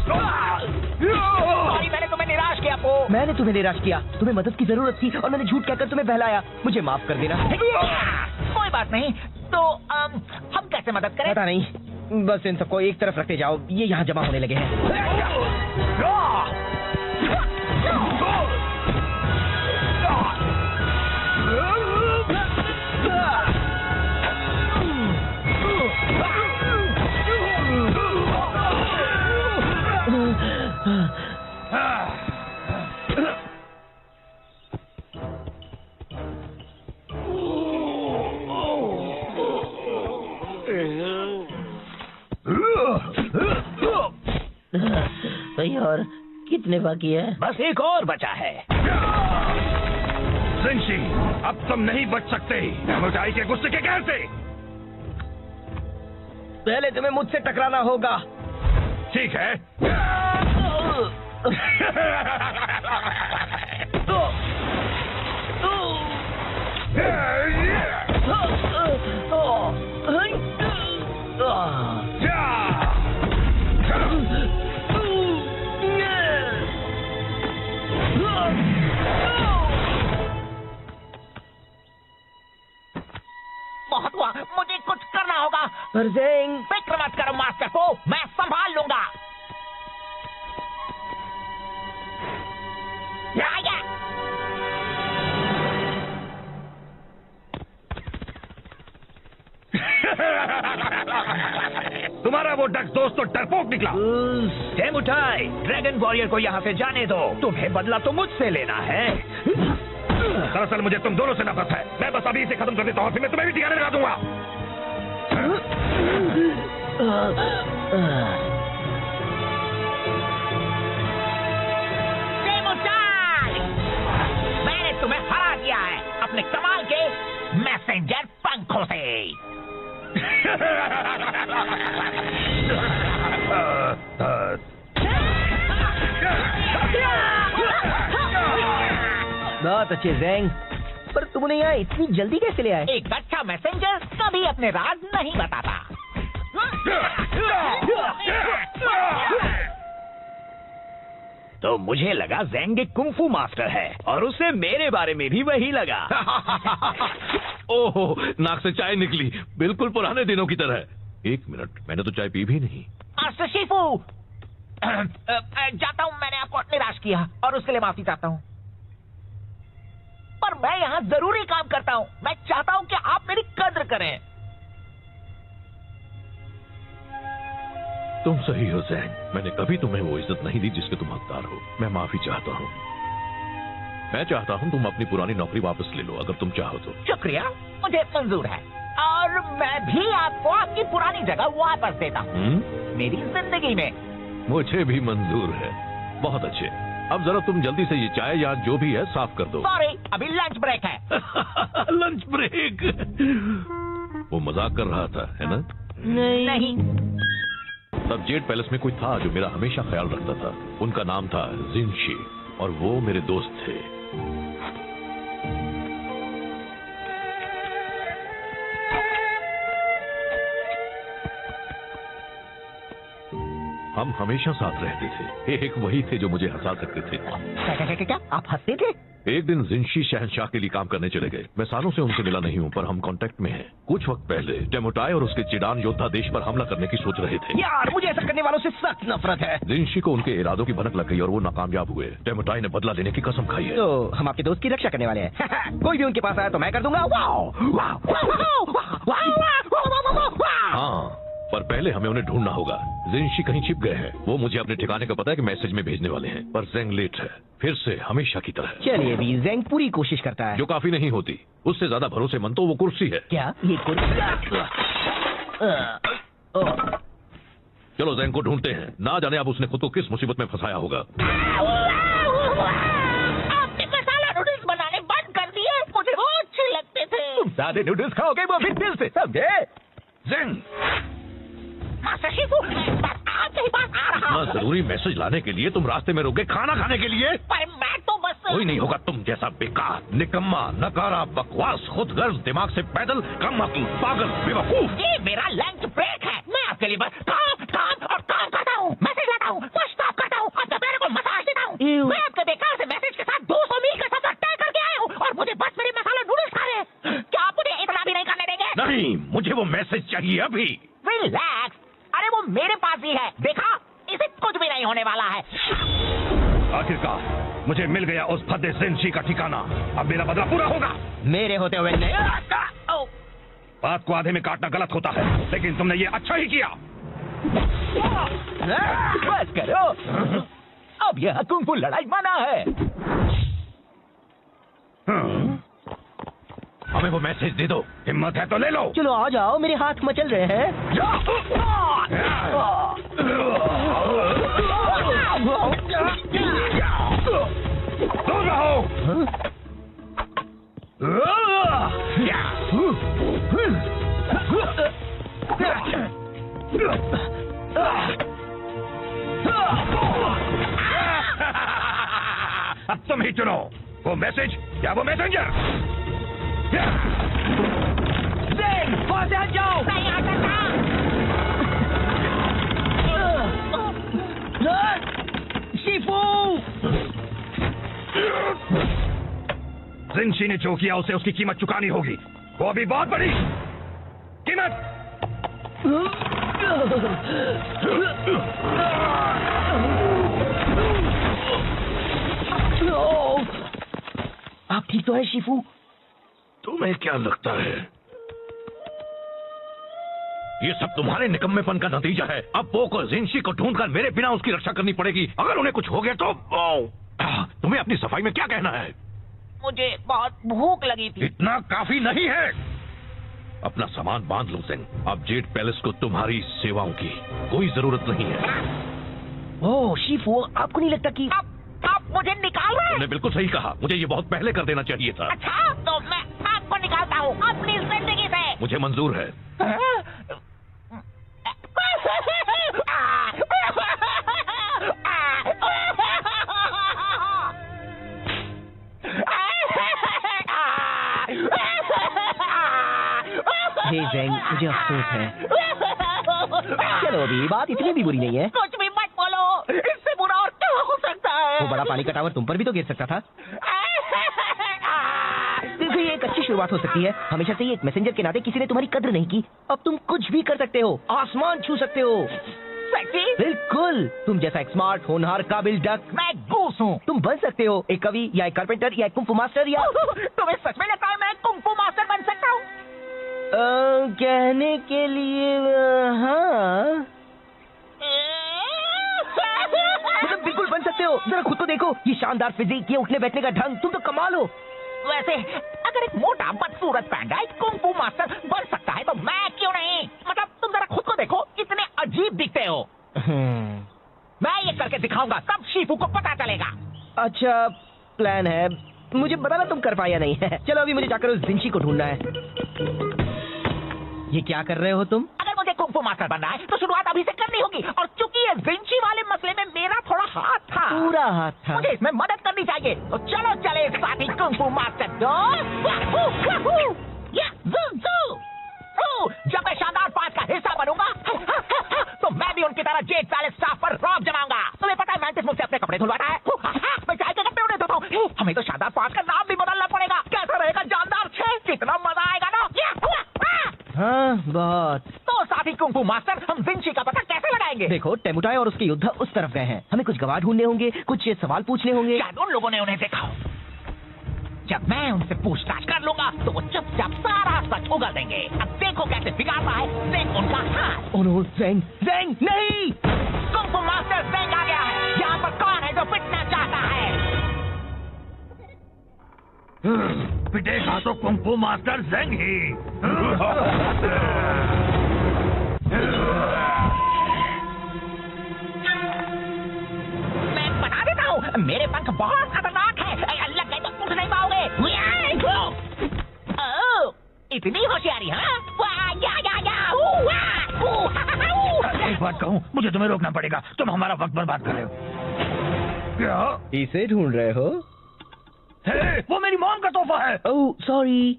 सॉरी, मैंने तुम्हें निराश किया पो। मैंने तुम्हें निराश किया, तुम्हें मदद की जरूरत थी और मैंने झूठ कहकर तुम्हें बहलाया। मुझे माफ कर देना। कोई बात नहीं, तो हम कैसे मदद करें? पता नहीं, बस इन सबको एक तरफ रखते जाओ, ये यहाँ जमा होने लगे हैं। भाई और कितने बाकी है? बस एक और बचा है। जिनशी, अब तुम नहीं बच सकते डेमोटाई के गुस्से के कहर से। पहले तुम्हें मुझसे टकराना होगा। ठीक है। बहुत हुआ, मुझे कुछ करना होगा। पर ज़ेंग, फिक्र मत करो मास्टर को, मैं संभाल लूंगा। तुम्हारा वो डक दोस्त तो डरपोक निकला। डेमोटाई, ड्रैगन वॉरियर को यहाँ से जाने दो। तुम्हें बदला तो मुझसे लेना है। दरअसल मुझे तुम दोनों से नफरत है। मैं बस अभी इसे खत्म कर देता हूँ, फिर मैं तुम्हें भी ठिकाने लगा दूंगा। डेमोटाई, मैंने तुम्हें हरा दिया है अपने कमाल के मैसेंजर पंखों से। बहुत अच्छे ज़ेंग, पर तुम नहीं आए, इतनी जल्दी कैसे ले आए? एक अच्छा मैसेंजर कभी अपने राज नहीं बताता। तो मुझे लगा ज़ेंग एक कुंफू मास्टर है और उसे मेरे बारे में भी वही लगा। ओहो, नाक से चाय निकली, बिल्कुल पुराने दिनों की तरह। एक मिनट, मैंने तो चाय पी भी नहीं। मास्टर शिफू, जाता हूँ, मैंने आपको निराश किया और उसके लिए माफी चाहता हूँ। पर मैं यहाँ जरूरी काम करता हूँ। मैं चाहता हूँ कि आप मेरी कद्र करें। तुम सही हो ज़ेंग, मैंने कभी तुम्हें वो इज्जत नहीं दी जिसके तुम हकदार हो। मैं माफी चाहता हूँ। मैं चाहता हूँ तुम अपनी पुरानी नौकरी वापस ले लो, अगर तुम चाहो तो। शुक्रिया, मुझे मंजूर है और मैं भी आपको आपकी पुरानी जगह वापस देता हूँ मेरी जिंदगी में। मुझे भी मंजूर है। बहुत अच्छे, अब जरा तुम जल्दी से ये चाय या जो भी है साफ कर दो। सॉरी, अभी लंच ब्रेक है। Lunch break? वो मजाक कर रहा था, है ना? नहीं। तब जेड पैलेस में कोई था जो मेरा हमेशा ख्याल रखता था। उनका नाम था जिनशी और वो मेरे दोस्त थे। हम हमेशा साथ रहते थे। एक वही थे जो मुझे हंसा सकते थे। क्या आप हंसते थे? एक दिन जिनशी शहंशाह के लिए काम करने चले गए। मैं सालों से उनसे मिला नहीं हूँ, पर हम कांटेक्ट में हैं। कुछ वक्त पहले डेमोटाई और उसके चिडान योद्धा देश पर हमला करने की सोच रहे थे। यार, मुझे ऐसा करने वालों से सख्त नफरत है। जिनशी को उनके इरादों की भनक लग गई और वो नाकामयाब हुए। डेमोटाई ने बदला लेने की कसम खाई है। तो हम आपके दोस्त की रक्षा करने वाले हैं। कोई भी उनके पास आया तो मैं कर दूंगा। हाँ, पर पहले हमें उन्हें ढूंढना होगा। जिनशी कहीं छिप गए हैं। वो मुझे अपने ठिकाने का पता है कि मैसेज में भेजने वाले हैं, पर ज़ेंग लेट है, फिर से हमेशा की तरह। चलिए भी, ज़ेंग पूरी कोशिश करता है। जो काफी नहीं होती। उससे ज्यादा भरोसेमंद तो वो कुर्सी है। क्या ये कुर्सी? चलो ज़ेंग को ढूंढते हैं। ना जाने अब उसने खुद को किस मुसीबत में फंसाया होगा। आपने मसाला नूडल्स बनाने बंद कर दिए। मुझे वो अच्छे लगते थे। तुम सादे नूडल्स खाओगे वो भी दिल से, समझे? ज़ेंग, मास्टर शिफू, मैं आपके पास आ रहा इतना हूँ। जरूरी मैसेज लाने के लिए तुम रास्ते में रुक गए खाना खाने के लिए? पर मैं तो बस कोई नहीं होगा तुम जैसा बेकार, निकम्मा, नकारा, बकवास, खुदगर्ज, दिमाग से पैदल, कम अक्ल, पागल, बेवकूफ। ये मेरा लंच ब्रेक है। मैं आपके लिए बस काम काम और काम करता हूँ, मैसेज लाता हूँ, पुश स्टॉप करता हूँ, अपने पैरों को मसाज देता हूँ। मैं आपके बेकार से मैसेज के साथ 200 मील का सफर तय करके आया हूँ और मुझे बस मेरे मसाला नूडल्स खा रहे हैं। क्या आप मुझे इतना भी नहीं करने देंगे? नहीं, मुझे वो मैसेज चाहिए अभी। रिलैक्स, अरे वो मेरे पास ही है, देखा, इसे कुछ भी नहीं होने वाला है। आखिरकार मुझे मिल गया उस फद्दे जिनशी का ठिकाना। अब मेरा बदला पूरा होगा। मेरे होते हुए नहीं। बात को आधे में काटना गलत होता है, लेकिन तुमने ये अच्छा ही किया। बस करो, अब यह कुंग-फू लड़ाई मना है। हमें वो मैसेज दे दो, हिम्मत है तो ले लो। चलो आ जाओ, मेरे हाथ मचल रहे हैं। दूर रहो। अब तुम ही चुनो, वो मैसेज या वो मैसेंजर। वहां से हट जाओ। नहीं आ सकता। शिफू, जिनशी ने जो किया उसे उसकी कीमत चुकानी होगी। वो अभी बहुत बड़ी कीमत। आप ठीक तो है शिफू? तुम्हें क्या लगता है ये सब तुम्हारे निकम्मेपन का नतीजा है? अब पोक और जिनशी को ढूंढकर मेरे बिना उसकी रक्षा करनी पड़ेगी। अगर उन्हें कुछ हो गया तो तुम्हें अपनी सफाई में क्या कहना है? मुझे बहुत भूख लगी थी। इतना काफी नहीं है। अपना सामान बांध लो सिंह। अब जेड पैलेस को तुम्हारी सेवाओं की कोई जरूरत नहीं है। ओह शिफू, आपको नहीं लगता कि आप मुझे निकाल रहे हैं? तुमने बिल्कुल सही कहा, मुझे ये बहुत पहले कर देना चाहिए था। अच्छा, तो मैं आपको निकालता हूँ अपनी जिंदगी से। मुझे मंजूर है। हे ज़ेंग, मुझे अफसोस है। चलो अभी बात इतनी भी बुरी नहीं है। कुछ भी मत बोलो, इससे बुरा और क्या हो सकता है? वो बड़ा पानी का टावर तुम पर भी तो गिर सकता था। देखो ये एक अच्छी शुरुआत हो सकती है। हमेशा से ही एक मैसेंजर के नाते किसी ने तुम्हारी कद्र नहीं की। अब तुम कुछ भी कर सकते हो, आसमान छू सकते हो। सेक्सी? बिल्कुल, तुम जैसा एक स्मार्ट, होनहार, काबिल डक। मैं गूस हूँ। तुम बन सकते हो एक कवि या एक कारपेंटर या एक कुंग फू मास्टर या तुम्हें सच में लगता है मैं कुंग-फू मास्टर बन सकता हूँ? कहने के लिए हाँ, मतलब बिल्कुल बन सकते हो। जरा खुद को देखो, ये शानदार फिजिक, ये उठने बैठने का ढंग, तुम तो कमाल हो। वैसे अगर एक मोटा बदसूरत पैंडा एक कुंग-फू मास्टर बन सकता है तो मैं क्यों नहीं? मतलब तुम जरा खुद को देखो, इतने अजीब दिखते हो। मैं ये करके दिखाऊंगा, तब शिफू को पता चलेगा। अच्छा प्लान है, मुझे बताना तुम कर पाया नहीं है। चलो अभी मुझे जाकर उस जिनशी को ढूंढना है। ये क्या कर रहे हो तुम? अगर मुझे कुंग-फू मास्टर बनना है तो शुरुआत अभी से करनी होगी, और चूंकि ये जिनशी वाले मसले में मेरा थोड़ा हाथ था, पूरा हाथ था। मुझे इसमें मदद करनी चाहिए। तो चलो चले साथी कुंग-फू मास्टर जब मैं शानदार पांच का हिस्सा बनूंगा तो मैं भी उनकी तरह जेड पैलेस स्टाफ पर रौब जमाऊंगा। तुम्हें पता है मैंटिस मुझसे अपने कपड़े धुलवाता है, मैं चाय के कपड़े उन्हें धोता हूँ। हमें तो शानदार पांच का नाम भी बदलना पड़ेगा। कैसा रहेगा जानदार 6? कितना मजा आएगा ना। हाँ बहुत। तो साथी कुंग-फू मास्टर, हम जिनशी का पता कैसे लगाएंगे? देखो टेमुटाई और उसके योद्धा उस तरफ गए हैं। हमें कुछ गवाह ढूंढने होंगे, कुछ सवाल पूछने होंगे। शायद उन लोगों ने उन्हें देखा हो। जब मैं उनसे पूछताछ कर लूंगा तो वो चुपचाप सारा सच उगल देंगे। अब देखो कैसे बिगाड़ता है ज़ेंग उनका हाथ। ओह नो, ज़ेंग, ज़ेंग नहीं! कुंग-फू मास्टर ज़ेंग आ गया है। यहाँ पर कौन है जो पिटना चाहता है? पिटेगा तो कुंग-फू मास्टर ज़ेंग ही। मैं बता देता हूँ, मेरे पंख बहुत खतरनाक है। लग गए तो उठ नहीं पाओगे। इतनी होशियारी, हाँ? एक बात कहूँ, मुझे तुम्हें रोकना पड़ेगा। तुम हमारा वक्त बर्बाद कर रहे हो। क्या इसे ढूंढ रहे हो? वो मेरी मॉम का तोहफा है। Oh sorry.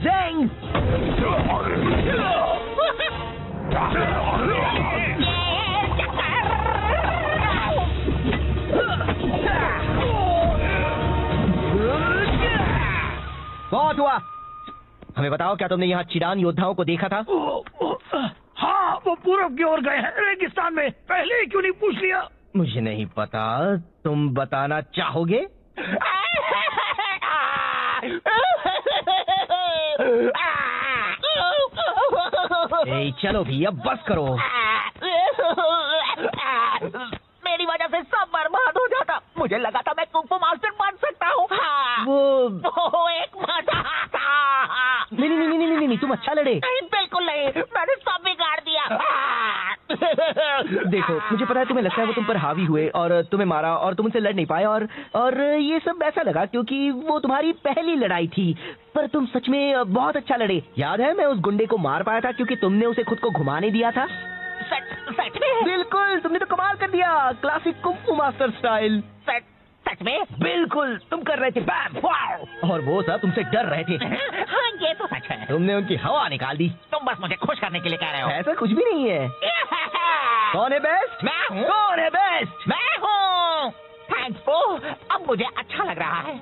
ज़ेंग! बहुत हुआ। हमें बताओ, क्या तुमने यहाँ चिरान योद्धाओं को देखा था? हाँ, वो पूरब की ओर गए हैं, रेगिस्तान में। पहले ही क्यों नहीं पूछ लिया? मुझे नहीं पता, तुम बताना चाहोगे? ए, चलो भी, अब बस करो। मेरी वजह से सब बर्बाद हो जाता। मुझे लगा था मैं कुंग फू मास्टर बन सकता हूँ। वो एक मजाक था। नहीं, तुम अच्छा लड़े। नहीं, बिल्कुल नहीं, मैंने सब बिगाड़ दिया। देखो, मुझे पता है तुम्हें लगता है वो तुम पर हावी हुए और तुम्हें मारा और तुम उनसे लड़ नहीं पाए, और ये सब ऐसा लगा क्योंकि वो तुम्हारी पहली लड़ाई थी। पर तुम सच में बहुत अच्छा लड़े। याद है, मैं उस गुंडे को मार पाया था क्योंकि तुमने उसे खुद को घुमाने दिया था। सच में? बिल्कुल, तुमने तो कमाल कर दिया, क्लासिक कुंग फू मास्टर स्टाइल। सच में? बिल्कुल, तुम कर रहे थे बैम वाओ, और वो सब तुमसे डर रहे थे। हाँ, ये तो सच है। तुमने उनकी हवा निकाल दी। तुम बस मुझे खुश करने के लिए कह रहे हो। ऐसा कुछ भी नहीं है। कौन है बेस्ट? मैं हूँ। कौन है बेस्ट? मैं हूँ। थैंक्स ब्रो, अब मुझे अच्छा लग रहा है।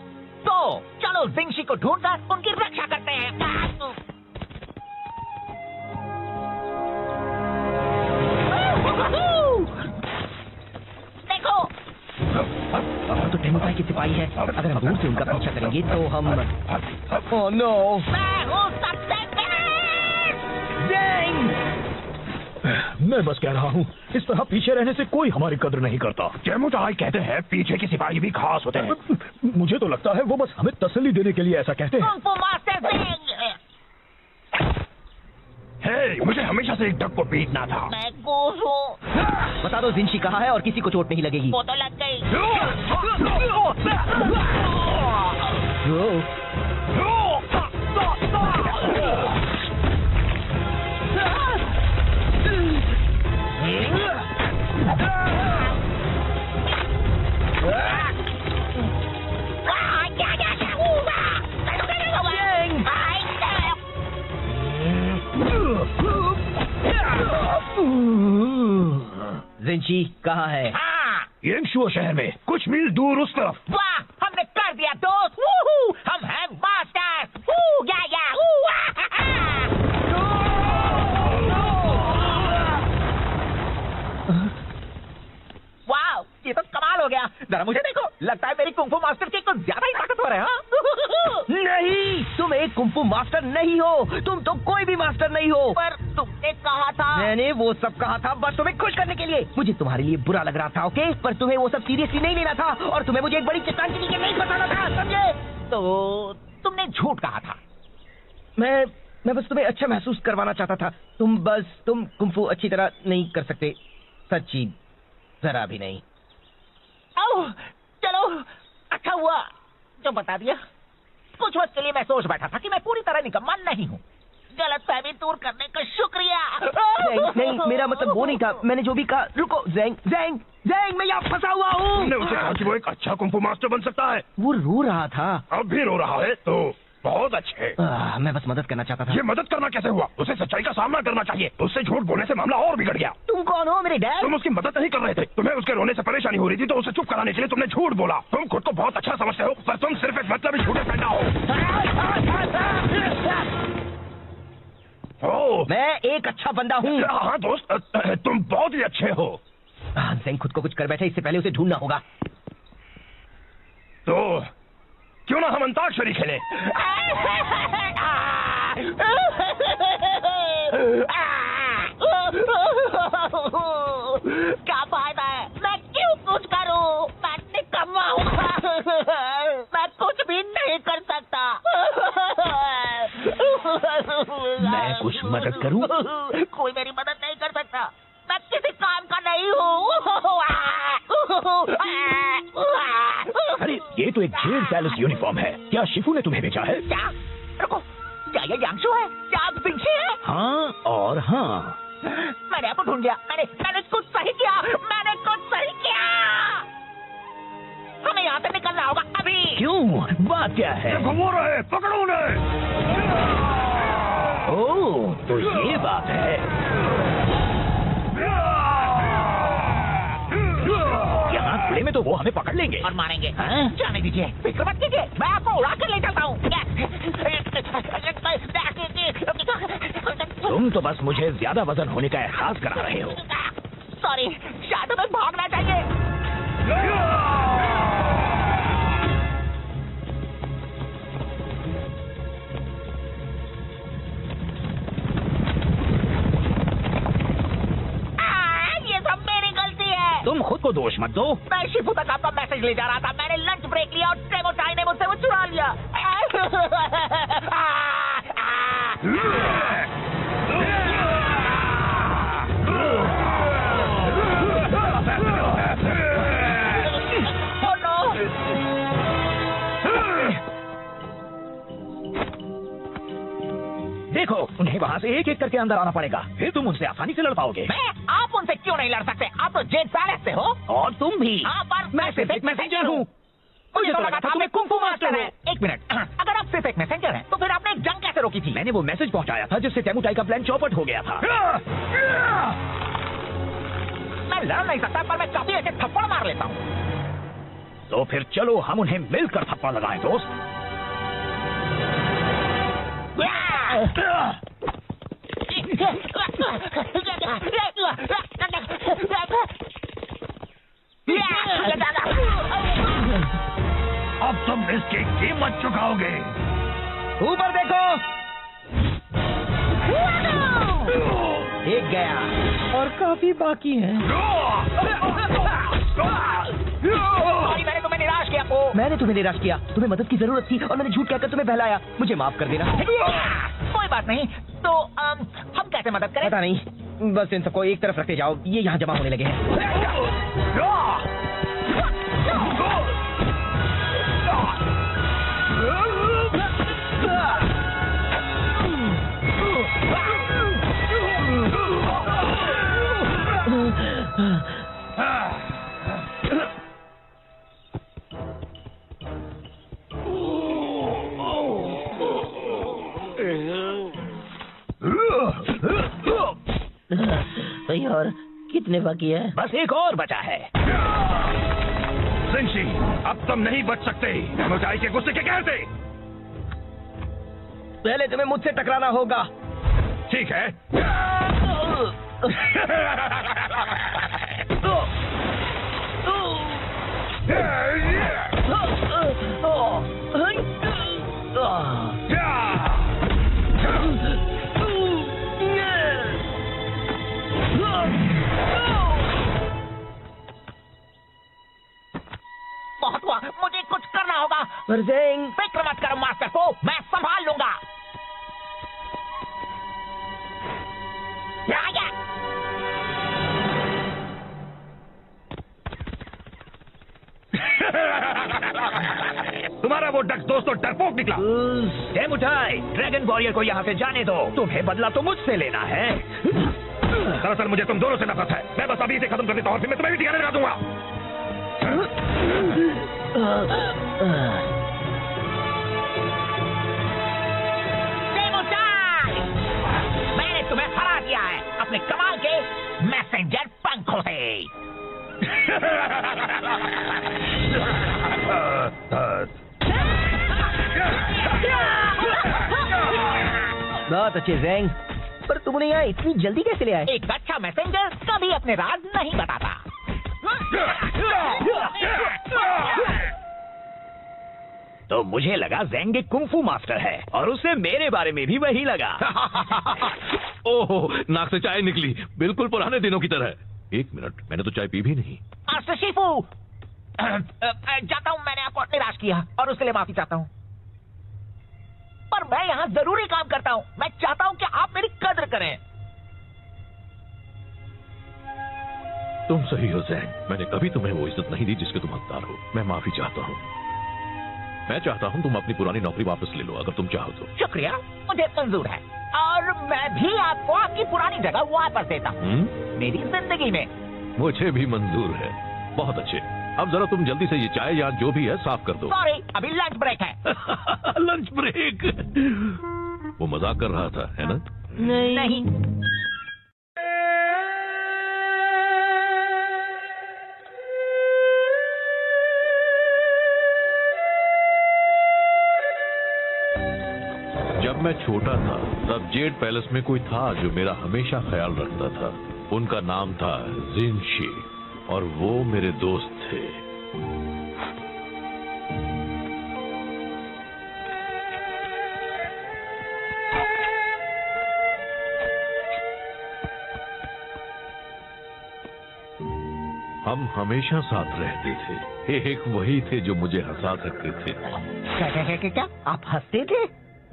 तो चलो जिंगशी को ढूंढकर उनकी रक्षा करते हैं। देखो, तो टेमुपाई की सिपाही है। अगर हम दूर से उनका पीछा करेंगे तो हम ओह नो, मैं हूँ सबसे बेस्ट। मैं बस कह रहा हूँ, इस तरह पीछे रहने से कोई हमारी कद्र नहीं करता। चेमुटाई कहते हैं पीछे के सिपाही भी खास होते हैं। मुझे तो लगता है वो बस हमें तसल्ली देने के लिए ऐसा कहते हैं। कुंग फू मास्टर ज़ेंग। हे, मुझे हमेशा से एक डक को पीटना था। मैं गोस हूँ। बता दो जिंशी कहाँ है और किसी को चोट नहीं लगेगी। वो तो लग गई। जिंशी कहाँ है? हाँ, येंगशुओ शहर में कुछ मील दूर उस तरफ। वाह, हमने कर दिया दोस्त। वूहू, हम हैं मास्टर्स। वू, या, वू, वाह, ये तो कमाल हो गया। जरा मुझे देखो, लगता है मेरी कुंग फू मास्टर की कुछ ज्यादा ही ताकतवर है। हाँ? नहीं, तुम एक कुंग फू मास्टर नहीं हो। तुम तो कोई भी मास्टर नहीं हो। पर तुमने कहा था। मैंने वो सब कहा था बस तुम्हें खुश करने के लिए। मुझे तुम्हारे लिए बुरा लग रहा था, ओके? पर तुम्हें वो सब सीरियसली नहीं लेना था और तुम्हें मुझे एक बड़ी चट्टान के नीचे नहीं फंसाना था, समझे? तो तुमने झूठ कहा था। मैं बस तुम्हें अच्छा महसूस करवाना चाहता था। तुम कुंग फू अच्छी तरह नहीं कर सकते, सच्ची जरा भी नहीं। ओह, चलो, अच्छा हुआ जो बता दिया। कुछ वक्त के लिए मैं सोच बैठा था कि मैं पूरी तरह निकम्मा नहीं हूँ। गलतफहमी दूर करने का शुक्रिया। नहीं, मेरा मतलब वो नहीं था। मैंने जो भी कहा। रुको, ज़ेंग, मैं यहाँ फंसा हुआ हूँ। तुमने उसे कहा कि वो एक अच्छा कुंग फू मास्टर बन सकता है। वो रो रहा था। अब भी रो रहा है तो बहुत अच्छे। मैं बस मदद करना चाहता था। ये मदद करना कैसे हुआ? उसे सच्चाई का सामना करना चाहिए। उससे झूठ बोलने से मामला और बिगड़ गया। तुम कौन हो? मेरे डैड? तुम उसकी मदद नहीं कर रहे थे। तुम्हें उसके रोने से परेशानी हो रही थी तो उसे चुप कराने के लिए तुमने झूठ बोला। तुम खुद को बहुत अच्छा समझते हो पर तुम सिर्फ एक मतलबी झूठे पैदा हो। मैं एक अच्छा बंदा हूँ। हाँ दोस्त, तुम बहुत ही अच्छे हो। ज़ेंग खुद को कुछ कर बैठा, इससे पहले उसे ढूंढना होगा। तो क्यों ना हम अंताक्षरी खेलें? क्या फायदा है? मैं क्यों कुछ करूं? मैं निकम्मा हूँ। मैं कुछ भी नहीं कर सकता। मैं कुछ मदद करूं? कोई मेरी मदद नहीं कर सकता। मैं किसी काम का नहीं हूँ। अरे ये तो एक जेल पैलेस यूनिफॉर्म है। क्या शिफू ने तुम्हें भेजा है? क्या? रुको, क्या ये यांगशु है? क्या आप जिंगशी है? हाँ और हाँ। मैंने आपको ढूंढ लिया। मैंने कुछ सही किया। मैंने कुछ सही किया। यहाँ से निकलना होगा अभी। क्यों? बात क्या है? घुमो रहे, पकड़ो उन्हें। ओह, तो ये बात है। यहाँ खुले में तो वो हमें पकड़ लेंगे और मारेंगे। हाँ? जाने दीजिए, फिक्र मत कीजिए, मैं आपको उड़ा कर ले चलता हूँ। तुम तो बस मुझे ज्यादा वजन होने का एहसास करा रहे हो। सॉरी, शायद हमें भागना चाहिए। ये सब मेरी गलती है। तुम खुद को दोष मत दो। मैं शिफू तक आपका मैसेज ले जा रहा था, मैंने लंच ब्रेक लिया और टेमोचाई ने मुझसे वो चुरा लिया। देखो, उन्हें वहाँ से एक एक करके अंदर आना पड़ेगा, फिर तुम उनसे आसानी से लड़ पाओगे। आप उनसे क्यों नहीं लड़ सकते? आप तो जेट पैलेस से हो। और तुम भी। हाँ, पर मैं सिर्फ एक मैसेंजर हूँ। मुझे तो लगा था तुम्हें कुंफू मास्टर है। एक मिनट, अगर आप सिर्फ एक मैसेंजर हैं, तो फिर आपने जंग कैसे रोकी थी? मैंने वो मैसेज पहुंचाया था जिससे टेमुटाई का प्लान चौपट हो गया था। मैं लड़ नहीं सकता, पर मैं कभी ऐसे थप्पड़ मार लेता हूँ। तो फिर चलो हम उन्हें मिलकर थप्पड़ लगाएं, दोस्त। अब तुम इसकी कीमत चुकाओगे। ऊपर देखो। एक गया और काफी बाकी है। मैंने तुम्हें निराश किया। मैंने तुम्हें निराश किया। तुम्हें मदद की जरूरत थी और मैंने झूठ कहकर तुम्हें बहलाया। मुझे माफ कर देना। कोई बात नहीं। तो हम कैसे मदद करें? पता नहीं, बस इन सबको एक तरफ रखते जाओ, ये यहाँ जमा होने लगे हैं। भाई और कितने बाकी है? बस एक और बचा है। जिंशी, अब तुम नहीं बच सकते। टेमुटाई के गुस्से के कहते। पहले तुम्हें मुझसे टकराना होगा। ठीक है। बहुत हुआ, मुझे कुछ करना होगा। वर्जेंग, फिक्र मत करो मास्टर को, मैं संभाल लूंगा। आया। तुम्हारा वो डक दोस्त तो डरपोक निकला। टेमुटाई, ड्रैगन वॉरियर को यहाँ से जाने दो। तुम्हें बदला तो मुझसे लेना है। दरअसल मुझे तुम दोनों से नफरत है। मैं बस अभी इसे खत्म कर देता हूँ, फिर मैं तुम्हें भी ठिकाने लगा दूंगा। टेमुटाई, मैंने तुम्हें हरा दिया है अपने कमाल के मैसेंजर पंखों से। बहुत अच्छे ज़ेंग, पर तुम उन्हें यहाँ इतनी जल्दी कैसे ले आए? एक अच्छा मैसेंजर कभी अपने राज नहीं बताता। तो मुझे लगा ज़ेंग एक कुंफू मास्टर है और उसे मेरे बारे में भी वही लगा। ओहो, नाक से चाय निकली, बिल्कुल पुराने दिनों की तरह। एक मिनट, मैंने तो चाय पी भी नहीं। मास्टर शिफू, जाता हूँ, मैंने आपको निराश किया और उसके लिए माफी चाहता हूँ। पर मैं यहाँ जरूरी काम करता हूँ। मैं चाहता हूँ कि आप मेरी कद्र करें। तुम सही हो ज़ेंग, मैंने कभी तुम्हें वो इज्जत नहीं दी जिसके तुम हकदार हो। मैं माफी चाहता हूँ। मैं चाहता हूँ तुम अपनी पुरानी नौकरी वापस ले लो, अगर तुम चाहो तो। शुक्रिया, मुझे मंजूर है। और मैं भी आपको आपकी पुरानी जगह वापस देता हूँ। मेरी जिंदगी में। मुझे भी मंजूर है। बहुत अच्छे। अब जरा तुम जल्दी से ये चाय या जो भी है साफ कर दो। सॉरी, अभी लंच ब्रेक है। Lunch break. वो मजाक कर रहा था, है ना? नहीं। जब मैं छोटा था तब जेड पैलेस में कोई था जो मेरा हमेशा ख्याल रखता था। उनका नाम था जिनशी और वो मेरे दोस्त थे। हम हमेशा साथ रहते थे। एक वही थे जो मुझे हंसा सकते थे। क्या आप हंसते थे?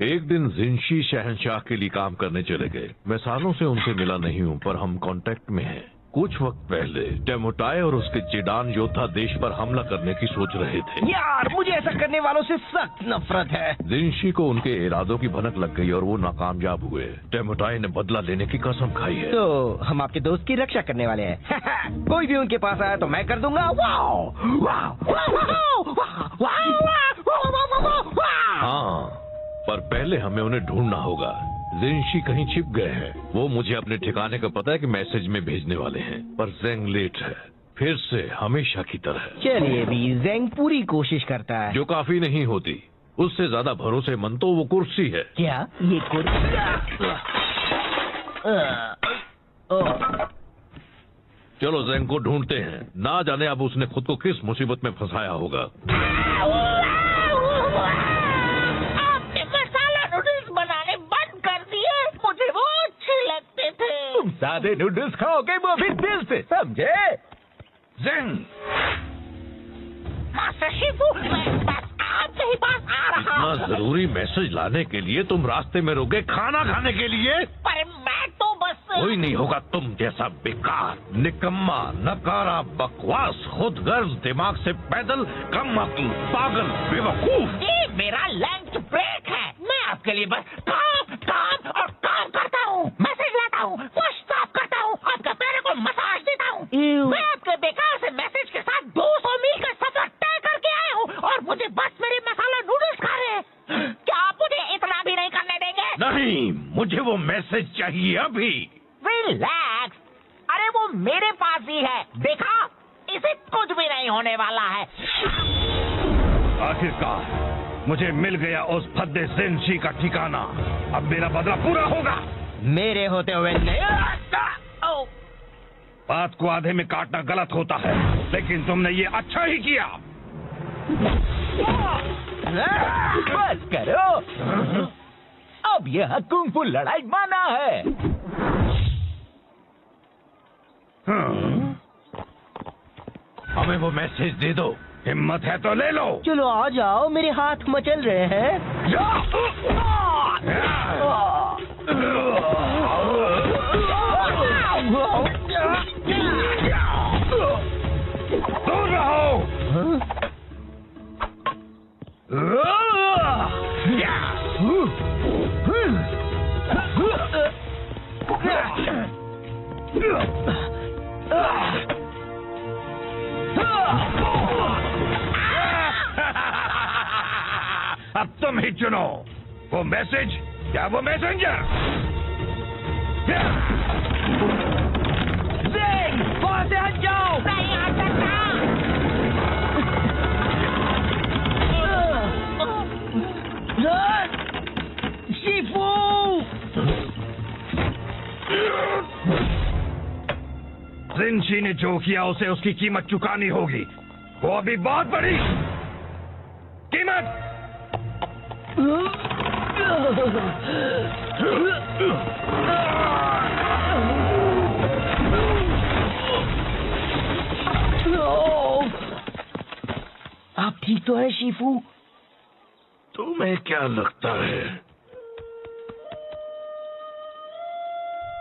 एक दिन जिनशी शहंशाह के लिए काम करने चले गए। मैं सालों से उनसे मिला नहीं हूँ, पर हम कांटेक्ट में हैं। कुछ वक्त पहले टेमोटाई और उसके जेडान योद्धा देश पर हमला करने की सोच रहे थे। यार, मुझे ऐसा करने वालों से सख्त नफरत है। जिनशी को उनके इरादों की भनक लग गई और वो नाकामयाब हुए। टेमोटाई ने बदला लेने की कसम खाई है। तो हम आपके दोस्त की रक्षा करने वाले हैं। कोई भी उनके पास आया तो मैं कर दूंगा। हाँ, पर पहले हमें उन्हें ढूंढना होगा। जिनशी कहीं छिप गए हैं। वो मुझे अपने ठिकाने का पता है कि मैसेज में भेजने वाले हैं, पर जेंग लेट है, फिर से हमेशा की तरह। चलिए भी, जेंग पूरी कोशिश करता है। जो काफी नहीं होती। उससे ज्यादा भरोसेमंद तो वो कुर्सी है। क्या ये कुर्सी? चलो जेंग को ढूंढते हैं। ना जाने अब उसने खुद को किस मुसीबत में फंसाया होगा। सादे नूडल्स खाओगे, वो भी दिल से, समझे? जेंग, मास्टर शिफू, मैं बस आपके ही पास आ रहा हूँ। इतना जरूरी मैसेज लाने के लिए तुम रास्ते में रुके खाना खाने के लिए? पर मैं तो बस कोई नहीं होगा तुम जैसा बेकार, निकम्मा, नकारा, बकवास, खुदगर्ज, दिमाग से पैदल, कम अक्ल, पागल, बेवकूफ। ये मेरा लंच ब्रेक है। मैं आपके लिए बस काम काम और काम करता हूँ। मैसेज लाता हूँ, फर्श साफ करता हूँ, आपके पैरों को मसाज देता हूँ। मैं आपके बेकार से मैसेज के साथ 200 मील का सफर तय करके आया हूँ और मुझे बस मेरे मसाला नूडल्स खा रहे हैं। क्या आप मुझे इतना भी नहीं करने देंगे? नहीं, मुझे वो मैसेज चाहिए अभी। रिलैक्स, अरे वो मेरे पास ही है, देखा? इसे कुछ भी नहीं होने वाला है। आखिरकार मुझे मिल गया उस फद्दे जिनशी का ठिकाना। अब मेरा बदला पूरा होगा। मेरे होते हुए नहीं। बात को आधे में काटना गलत होता है, लेकिन तुमने ये अच्छा ही किया। बस करो, अब यह कुंग फू लड़ाई माना है। हमें वो मैसेज दे दो। हिम्मत है तो ले लो। चलो आ जाओ, मेरे हाथ मचल रहे हैं। दूर रहो। अब तुम ही चुनो, वो मैसेज या वो मैसेंजर। वहां से हट जाओ। नहीं हट सकता। शिफू! जिनशी ने जो किया उसे उसकी कीमत चुकानी होगी। वो अभी बहुत बड़ी कीमत। आप ठीक तो है शिफू? तुम्हें क्या लगता है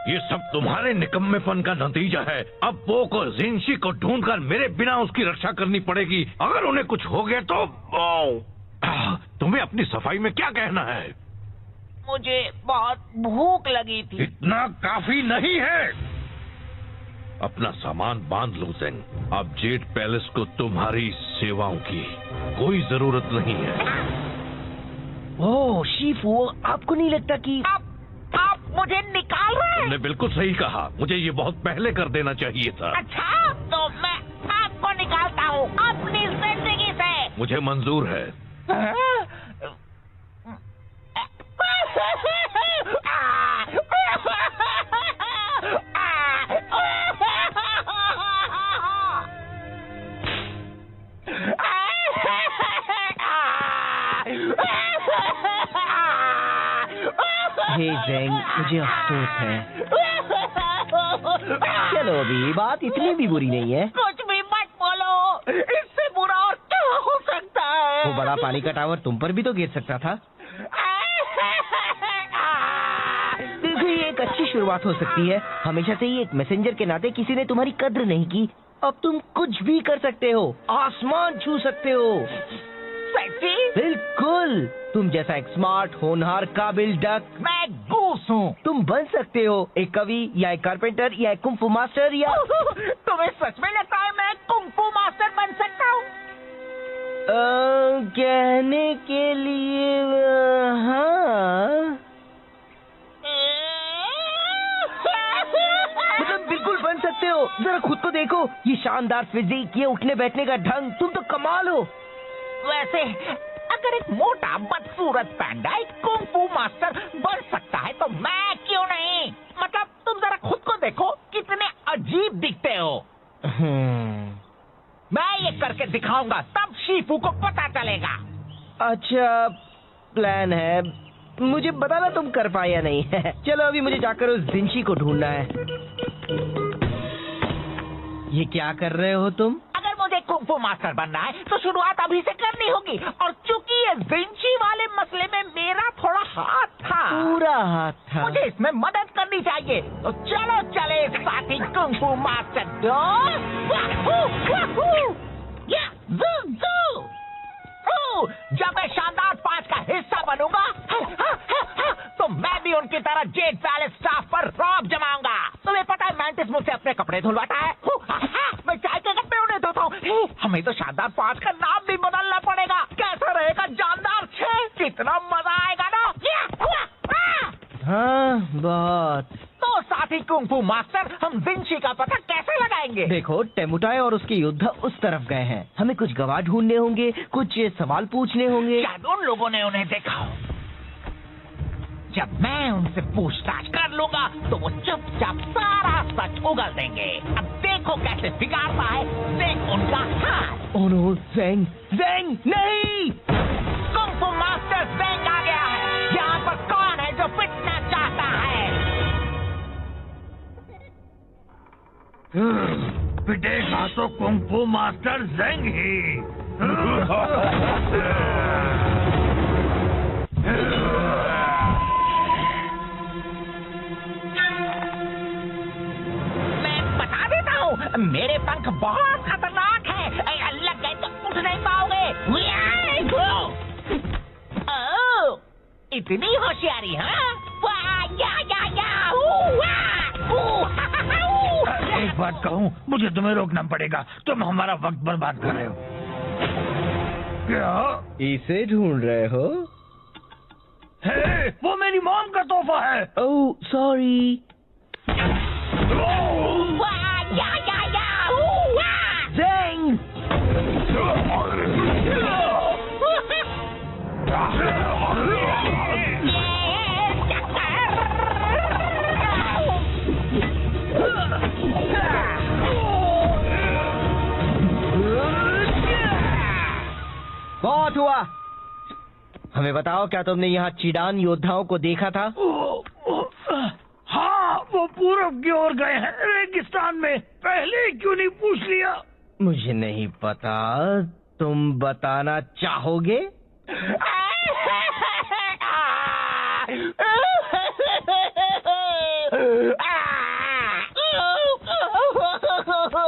ये सब तुम्हारे निकम्मेपन का नतीजा है? अब पोक और जिनशी को ढूंढकर मेरे बिना उसकी रक्षा करनी पड़ेगी। अगर उन्हें कुछ हो गया तो तुम्हें अपनी सफाई में क्या कहना है? मुझे बहुत भूख लगी थी। इतना काफी नहीं है। अपना सामान बांध लो ज़ेंग। अब जेड पैलेस को तुम्हारी सेवाओं की कोई जरूरत नहीं है। ओह शिफू, आपको नहीं लगता कि आप मुझे निकाल रहे हैं? तुमने बिल्कुल सही कहा, मुझे ये बहुत पहले कर देना चाहिए था। अच्छा, तो मैं आपको निकालता हूँ अपनी जिंदगी से। मुझे मंजूर है। हे ज़ेंग, मुझे अफसोस है। चलो अभी बात इतनी भी बुरी नहीं है। कुछ भी मत बोलो, इससे बुरा और क्या हो सकता है? वो बड़ा पानी का टावर तुम पर भी तो गिर सकता था। देखो, ये एक अच्छी शुरुआत हो सकती है। हमेशा से ही एक मैसेंजर के नाते किसी ने तुम्हारी कद्र नहीं की। अब तुम कुछ भी कर सकते हो, आसमान छू सकते हो। सच्ची? बिल्कुल, तुम जैसा एक स्मार्ट, होनहार, काबिल डक। मैं गूस हूँ। तुम बन सकते हो एक कवि या एक कारपेंटर या एक कुंफू मास्टर या तुम्हें सच में लगता है मैं कुंफू मास्टर बन सकता हूँ? कहने के लिए हाँ, मतलब बिल्कुल बन सकते हो। जरा खुद को देखो, ये शानदार फिजिक, ये उठने बैठने का ढंग, तुम तो कमाल हो। वैसे अगर एक मोटा बदसूरत पैंडा एक कुंफू मास्टर बन सकता है तो मैं क्यों नहीं? मतलब तुम जरा खुद को देखो, कितने अजीब दिखते हो। मैं ये करके दिखाऊंगा, तब शिफू को पता चलेगा। अच्छा प्लान है, मुझे बताना तुम कर पाए या नहीं। चलो अभी मुझे जाकर उस जिंशी को ढूंढना है। ये क्या कर रहे हो तुम? अगर मुझे कुंफू मास्टर बनना है तो शुरुआत अभी से करनी होगी, और चूंकि ये जिंशी वाले मसले में मेरा थोड़ा हाथ था, पूरा हाथ था। मुझे इसमें मदद करनी चाहिए। तो चलो चले साथी कुंफू मास्टर दोस्त। वाहू, वाहू, या, जू, जू। जब मैं शानदार 5 का हिस्सा बनूंगा तो मैं भी उनकी तरह जेड पैलेस स्टाफ पर रौब जमाऊंगा। तुम्हें पता है मैंटिस मुझसे अपने कपड़े धुलवाता है। मैं चाय के कपड़े उन्हें धोता हूँ। हमें तो शानदार 5 का नाम भी बदलना पड़ेगा। कैसा रहेगा जानदार 6? कितना मजा आएगा ना। हाँ बहुत। तो साथी कुंफू मास्टर, हम जिंशी का पता कैसे लगाएंगे? देखो, टेमुटाई और उसके योद्धा उस तरफ गए हैं। हमें कुछ गवाह ढूंढने होंगे, कुछ सवाल पूछने होंगे। शायद उन लोगों ने उन्हें देखा हो। जब मैं उनसे पूछताछ कर लूंगा तो वो चुपचाप सारा सच उगल देंगे। अब देखो कैसे बिगाड़ता है देख उनका हाथ। ओह नो, ज़ेंग, ज़ेंग, नहीं! कुंफू मास्टर ज़ेंग आ गया है। यहाँ पर कौन है जो पिटना चाहता है? पिटेगा तो कुंफू मास्टर ज़ेंग ही। मैं बता देता हूँ, मेरे पंख बहुत खतरनाक है। लग गए तो उठ नहीं पाओगे। ओह, इतनी होशियारी, हाँ? एक बात कहूँ, मुझे तुम्हें रोकना पड़ेगा। तुम हमारा वक्त बर्बाद कर रहे हो। क्या इसे ढूंढ रहे हो? है, वो मेरी मॉम का तोहफा है। Oh sorry. ज़ेंग! बहुत हुआ। हमें बताओ, क्या तुमने यहाँ चीडान योद्धाओं को देखा था? हाँ, वो पूरब की ओर गए हैं, रेगिस्तान में। पहले क्यों नहीं पूछ लिया? मुझे नहीं पता, तुम बताना चाहोगे?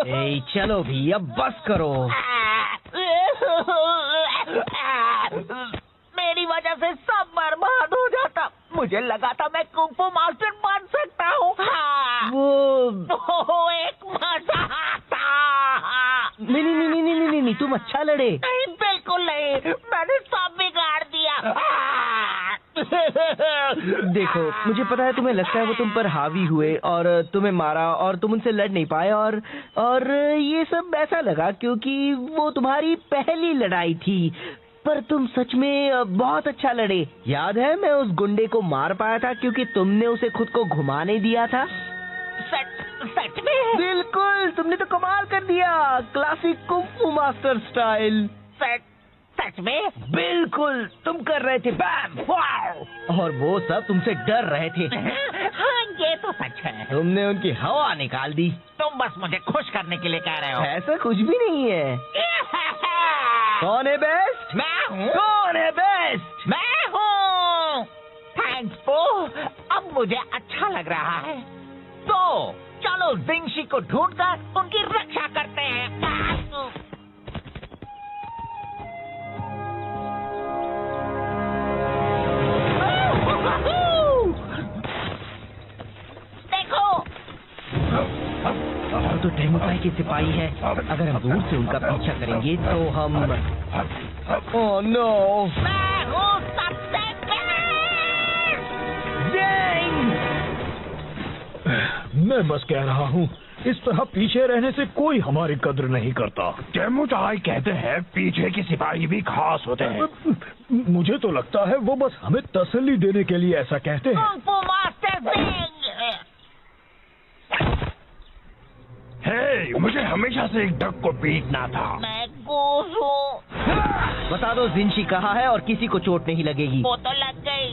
ए, चलो भी, अब बस करो। मेरी वजह से सब बर्बाद हो जाता। मुझे लगा था मैं कुंफू मास्टर बन सकता हूँ। हाँ। वो एक तुम अच्छा लड़े। नहीं, बिल्कुल नहीं, मैंने सब बिगाड़ दिया। देखो, मुझे पता है तुम्हें लगता है वो तुम पर हावी हुए और तुम्हें मारा और तुम उनसे लड़ नहीं पाए और ये सब ऐसा लगा क्योंकि वो तुम्हारी पहली लड़ाई थी। पर तुम सच में बहुत अच्छा लड़े। याद है मैं उस गुंडे को मार पाया था क्योंकि तुमने उसे खुद को घुमाने दिया था। सच में? बिल्कुल, तुमने तो कमाल कर दिया, क्लासिक कुंग-फू मास्टर स्टाइल। सच में? बिल्कुल, तुम कर रहे थे बैम वाव, और वो सब तुमसे डर रहे थे। हाँ, ये तो सच है। तुमने उनकी हवा निकाल दी। तुम बस मुझे खुश करने के लिए कह रहे हो। ऐसा कुछ भी नहीं है। कौन है बेस्ट? मैं हूँ। कौन है बेस्ट? मैं हूँ। थैंक्स पो, अब मुझे अच्छा लग रहा है। तो चलो जिंगशी को ढूंढकर उनकी रक्षा करते हैं। देखो, तो टेमुकाई के सिपाही है। अगर हम दूर से उनका पीछा करेंगे तो हम ओह नो, मैं हूँ सबसे मैं बस कह रहा हूँ, इस तरह पीछे रहने से कोई हमारी कद्र नहीं करता। टेमुचाई कहते हैं पीछे के सिपाही भी खास होते हैं। मुझे तो लगता है वो बस हमें तसल्ली देने के लिए ऐसा कहते हैं। कुंग-फू मास्टर जिंग। हे, मुझे हमेशा से एक डक को पीटना था। मैं गूस हूँ। बता दो जिंशी कहाँ है और किसी को चोट नहीं लगेगी। वो तो लग गई।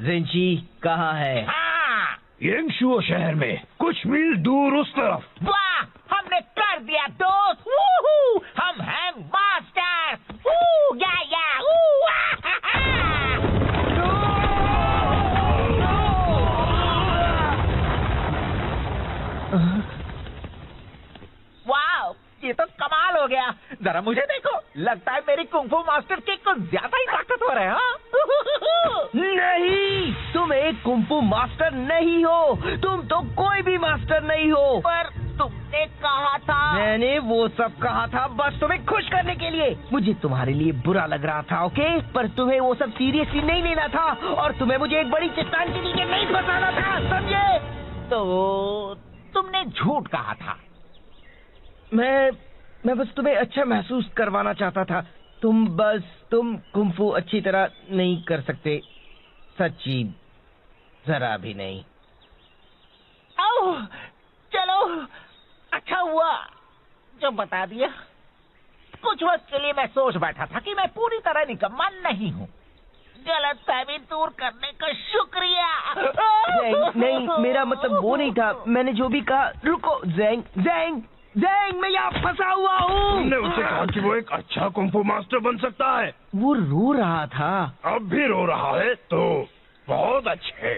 जिंशी कहाँ है? हाँ, येंगशुओ शहर में कुछ मील दूर उस तरफ। वाह, हमने कर दिया दोस्त। वूहू, हम हैं मास्टर। वू, या, वू, वाह, ये तो कमाल हो गया। जरा मुझे देखो, लगता है मेरी कुंग-फू मास्टर की कुछ ज्यादा ही ताकतवर है। हाँ? नहीं, तुम एक कुंग-फू मास्टर नहीं हो। तुम तो कोई भी मास्टर नहीं हो। पर तुमने कहा था। मैंने वो सब कहा था बस तुम्हें खुश करने के लिए। मुझे तुम्हारे लिए बुरा लग रहा था, ओके? पर तुम्हें वो सब सीरियसली नहीं लेना था और तुम्हें मुझे एक बड़ी चट्टान के नीचे नहीं फंसाना था, समझे? तो तुमने झूठ कहा था। मैं बस तुम्हें अच्छा महसूस करवाना चाहता था। तुम कुंग-फू अच्छी तरह नहीं कर सकते, सच्ची, जरा भी नहीं। ओह, चलो, अच्छा हुआ जो बता दिया। कुछ वक्त के लिए मैं सोच बैठा था कि मैं पूरी तरह निकम्मा नहीं हूँ। गलतफहमी दूर करने का शुक्रिया। नहीं, मेरा मतलब वो नहीं था। मैंने जो भी कहा, रुको, ज़ेंग, मैं यहाँ फंसा हुआ हूँ। तुमने उससे कहा कि वो एक अच्छा कुंग-फू मास्टर बन सकता है। वो रो रहा था। अब भी रो रहा है तो बहुत अच्छे।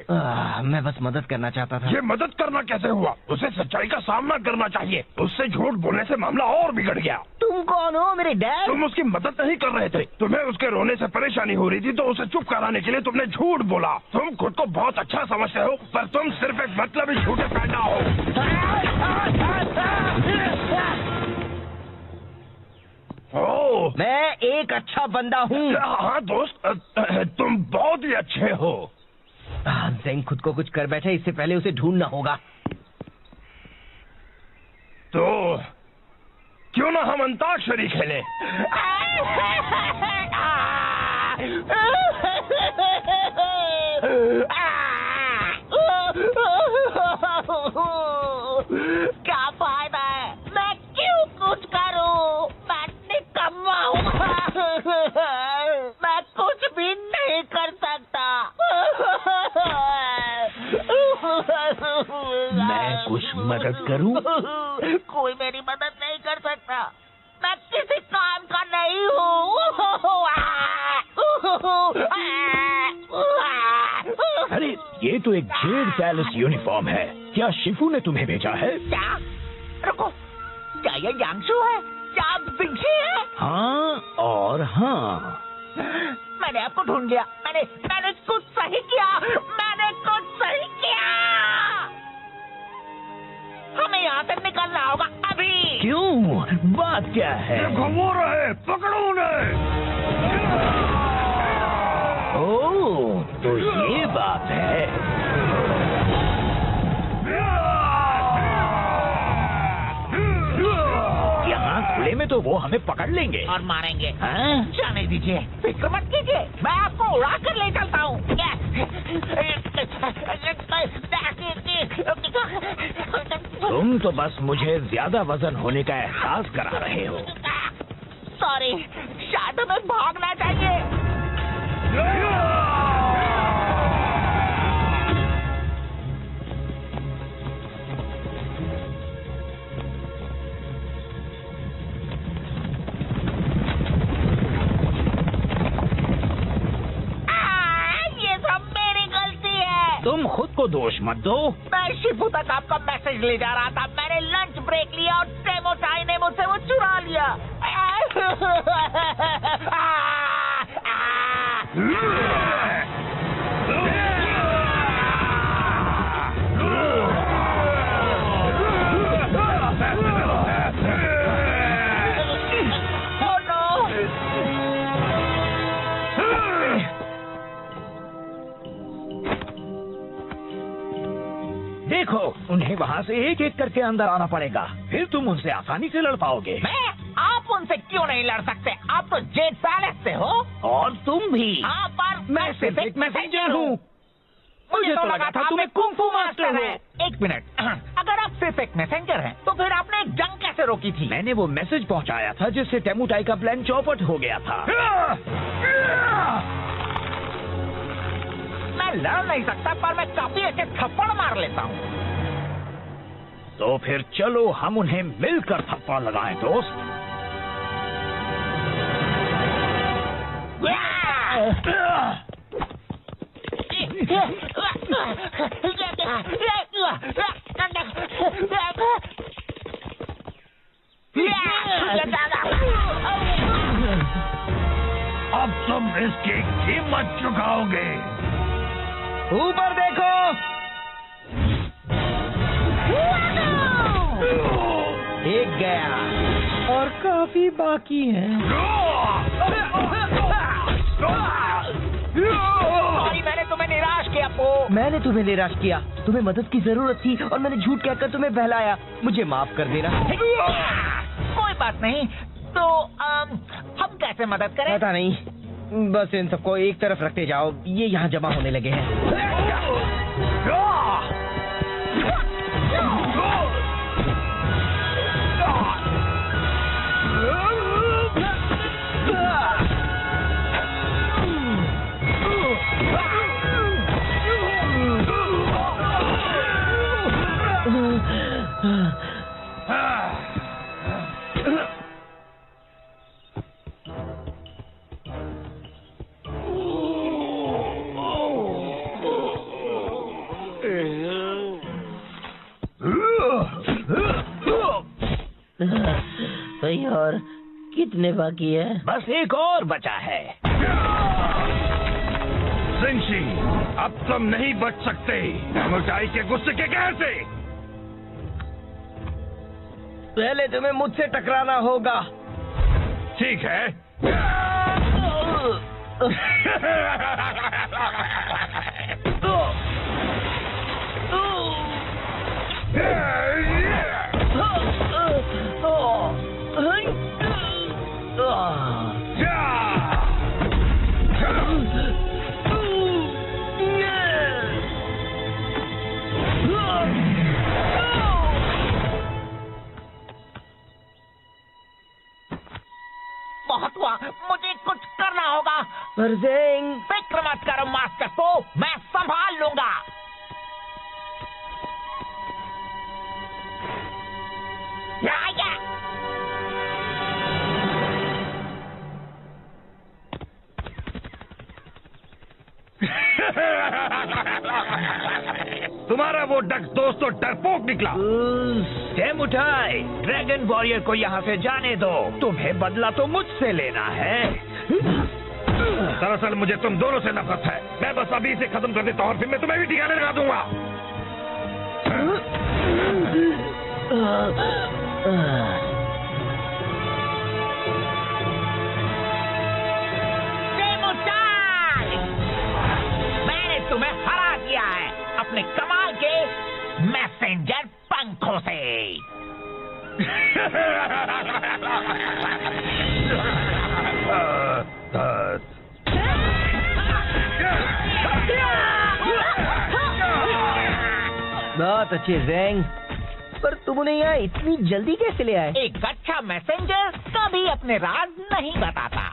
मैं बस मदद करना चाहता था। ये मदद करना कैसे हुआ? उसे सच्चाई का सामना करना चाहिए। उससे झूठ बोलने से मामला और बिगड़ गया। तुम कौन हो, मेरे डैड? तुम उसकी मदद नहीं कर रहे थे। तुम्हें उसके रोने से परेशानी हो रही थी तो उसे चुप कराने के लिए तुमने झूठ बोला। तुम खुद को बहुत अच्छा समझते हो पर तुम सिर्फ एक मतलबी झूठे पैदा हो। ओह, मैं एक अच्छा बंदा हूँ। हाँ दोस्त, तुम बहुत ही अच्छे हो। ज़ेंग खुद को कुछ कर बैठे, इससे पहले उसे ढूंढना होगा। तो क्यों ना हम अंताक्षरी खेलें? क्या फायदा है? मैं क्यों कुछ करूं? मैं निकम्मा हूँ। मैं कुछ भी नहीं कर सकता। मदद करूं? कोई मेरी मदद नहीं कर सकता। मैं किसी काम का नहीं हूँ। अरे ये तो एक जेड पैलेस यूनिफॉर्म है। क्या शिफू ने तुम्हें भेजा है? क्या? रुको, क्या ये यांगशु है? क्या आप जिंगशी है? हाँ और हाँ। मैंने आपको ढूंढ लिया। मैंने कुछ सही किया। मैंने कुछ सही किया। हमें यहाँ से निकलना होगा अभी। क्यों? बात क्या है? घुमो रहे, पकड़ो उन्हें। ओह, तो ये बात है। यहाँ खुले में तो वो हमें पकड़ लेंगे और मारेंगे। हाँ? जाने दीजिए, फिक्र मत कीजिए, मैं आपको उड़ा कर ले चलता हूँ। तुम तो बस मुझे ज्यादा वजन होने का एहसास करा रहे हो। सॉरी, शायद हमें भागना चाहिए। ये सब मेरी गलती है। तुम खुद को दोष मत दो। मैं शिफू तक आपका मैसेज ले जा रहा था। मैंने लंच ब्रेक लिया और टेमोटाई ने मुझसे वो चुरा लिया। देखो, उन्हें वहाँ से एक एक करके अंदर आना पड़ेगा, फिर तुम उनसे आसानी से लड़ पाओगे। आप उनसे क्यों नहीं लड़ सकते? आप तो जेड पैलेस से हो। और तुम भी। हाँ, पर मैं सिर्फ एक मैसेंजर हूँ। मुझे तो लगा था तुम्हें कुंफू मास्टर है। एक मिनट, अगर आप सिर्फ एक मैसेंजर हैं, तो फिर आपने एक जंग कैसे रोकी थी? मैंने वो मैसेज पहुँचाया था जिससे टेमुटाई का प्लान चौपट हो गया था। मैं लड़ नहीं सकता, पर मैं काफी अच्छे थप्पड़ मार लेता हूँ। तो फिर चलो हम उन्हें मिलकर थप्पड़ लगाएं दोस्त। अब तुम इसकी कीमत चुकाओगे। ऊपर देखो। एक गया और काफी बाकी है। सॉरी, मैंने तुम्हें निराश किया पो। मैंने तुम्हें निराश किया। तुम्हें मदद की जरूरत थी और मैंने झूठ कहकर तुम्हें बहलाया। मुझे माफ कर देना। कोई बात नहीं। तो हम कैसे मदद करें? पता नहीं, बस इन सबको एक तरफ रखते जाओ। ये यहाँ जमा होने लगे हैं। भाई, और कितने बाकी है? बस एक और बचा है। जिंगशी, अब तुम नहीं बच सकते टेमुटाई के गुस्से के कहर से। पहले तुम्हें मुझसे टकराना होगा। ठीक है। बहुत हुआ, मुझे कुछ करना होगा। परजेंग, फिक्र मत करो मास्टर पो, मैं संभाल लूंगा। तुम्हारा वो दोस्त तो डरपोक निकला। सेमुटाई, ड्रैगन वॉरियर को यहाँ से जाने दो। तुम्हें बदला तो मुझसे लेना है। दरअसल मुझे तुम दोनों से नफरत है। मैं बस अभी इसे खत्म कर देता हूँ और फिर मैं तुम्हें भी ठिकाने लगा दूंगा। मैंने तुम्हें हरा दिया है अपने कमाल के मैसेंजर पंखों से। बहुत अच्छे ज़ैंग, पर तुम उन्हें यहाँ इतनी जल्दी कैसे ले आए? एक अच्छा मैसेंजर कभी अपने राज नहीं बताता।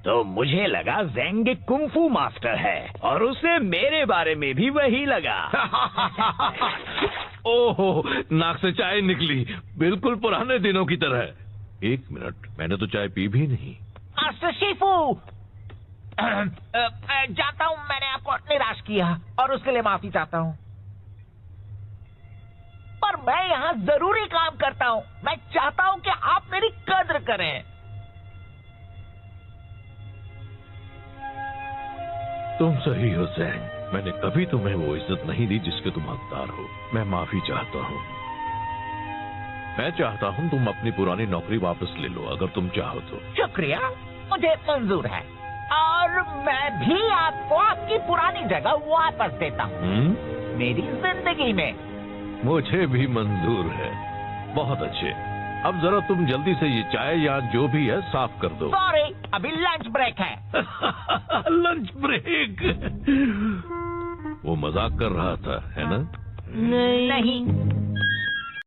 तो मुझे लगा ज़ैंग एक कुंफू मास्टर है और उसे मेरे बारे में भी वही लगा। ओहो, नाक से चाय निकली, बिल्कुल पुराने दिनों की तरह। एक मिनट, मैंने तो चाय पी भी नहीं। मास्टर शिफू, जानता हूँ मैंने आपको निराश किया और उसके लिए माफी चाहता हूँ, पर मैं यहाँ जरूरी काम करता हूँ। मैं चाहता हूँ कि आप मेरी कद्र करें। तुम सही हो ज़ैंग, मैंने कभी तुम्हें वो इज्जत नहीं दी जिसके तुम हकदार हो। मैं माफी चाहता हूँ। मैं चाहता हूँ तुम अपनी पुरानी नौकरी वापस ले लो, अगर तुम चाहो तो। शुक्रिया, मुझे मंजूर है और मैं भी आपको आपकी पुरानी जगह वापस देता हूँ मेरी जिंदगी में। मुझे भी मंजूर है। बहुत अच्छे, अब जरा तुम जल्दी से ये चाय या जो भी है साफ कर दो। सॉरी, अभी लंच ब्रेक है। Lunch break? वो मजाक कर रहा था, है ना? नहीं।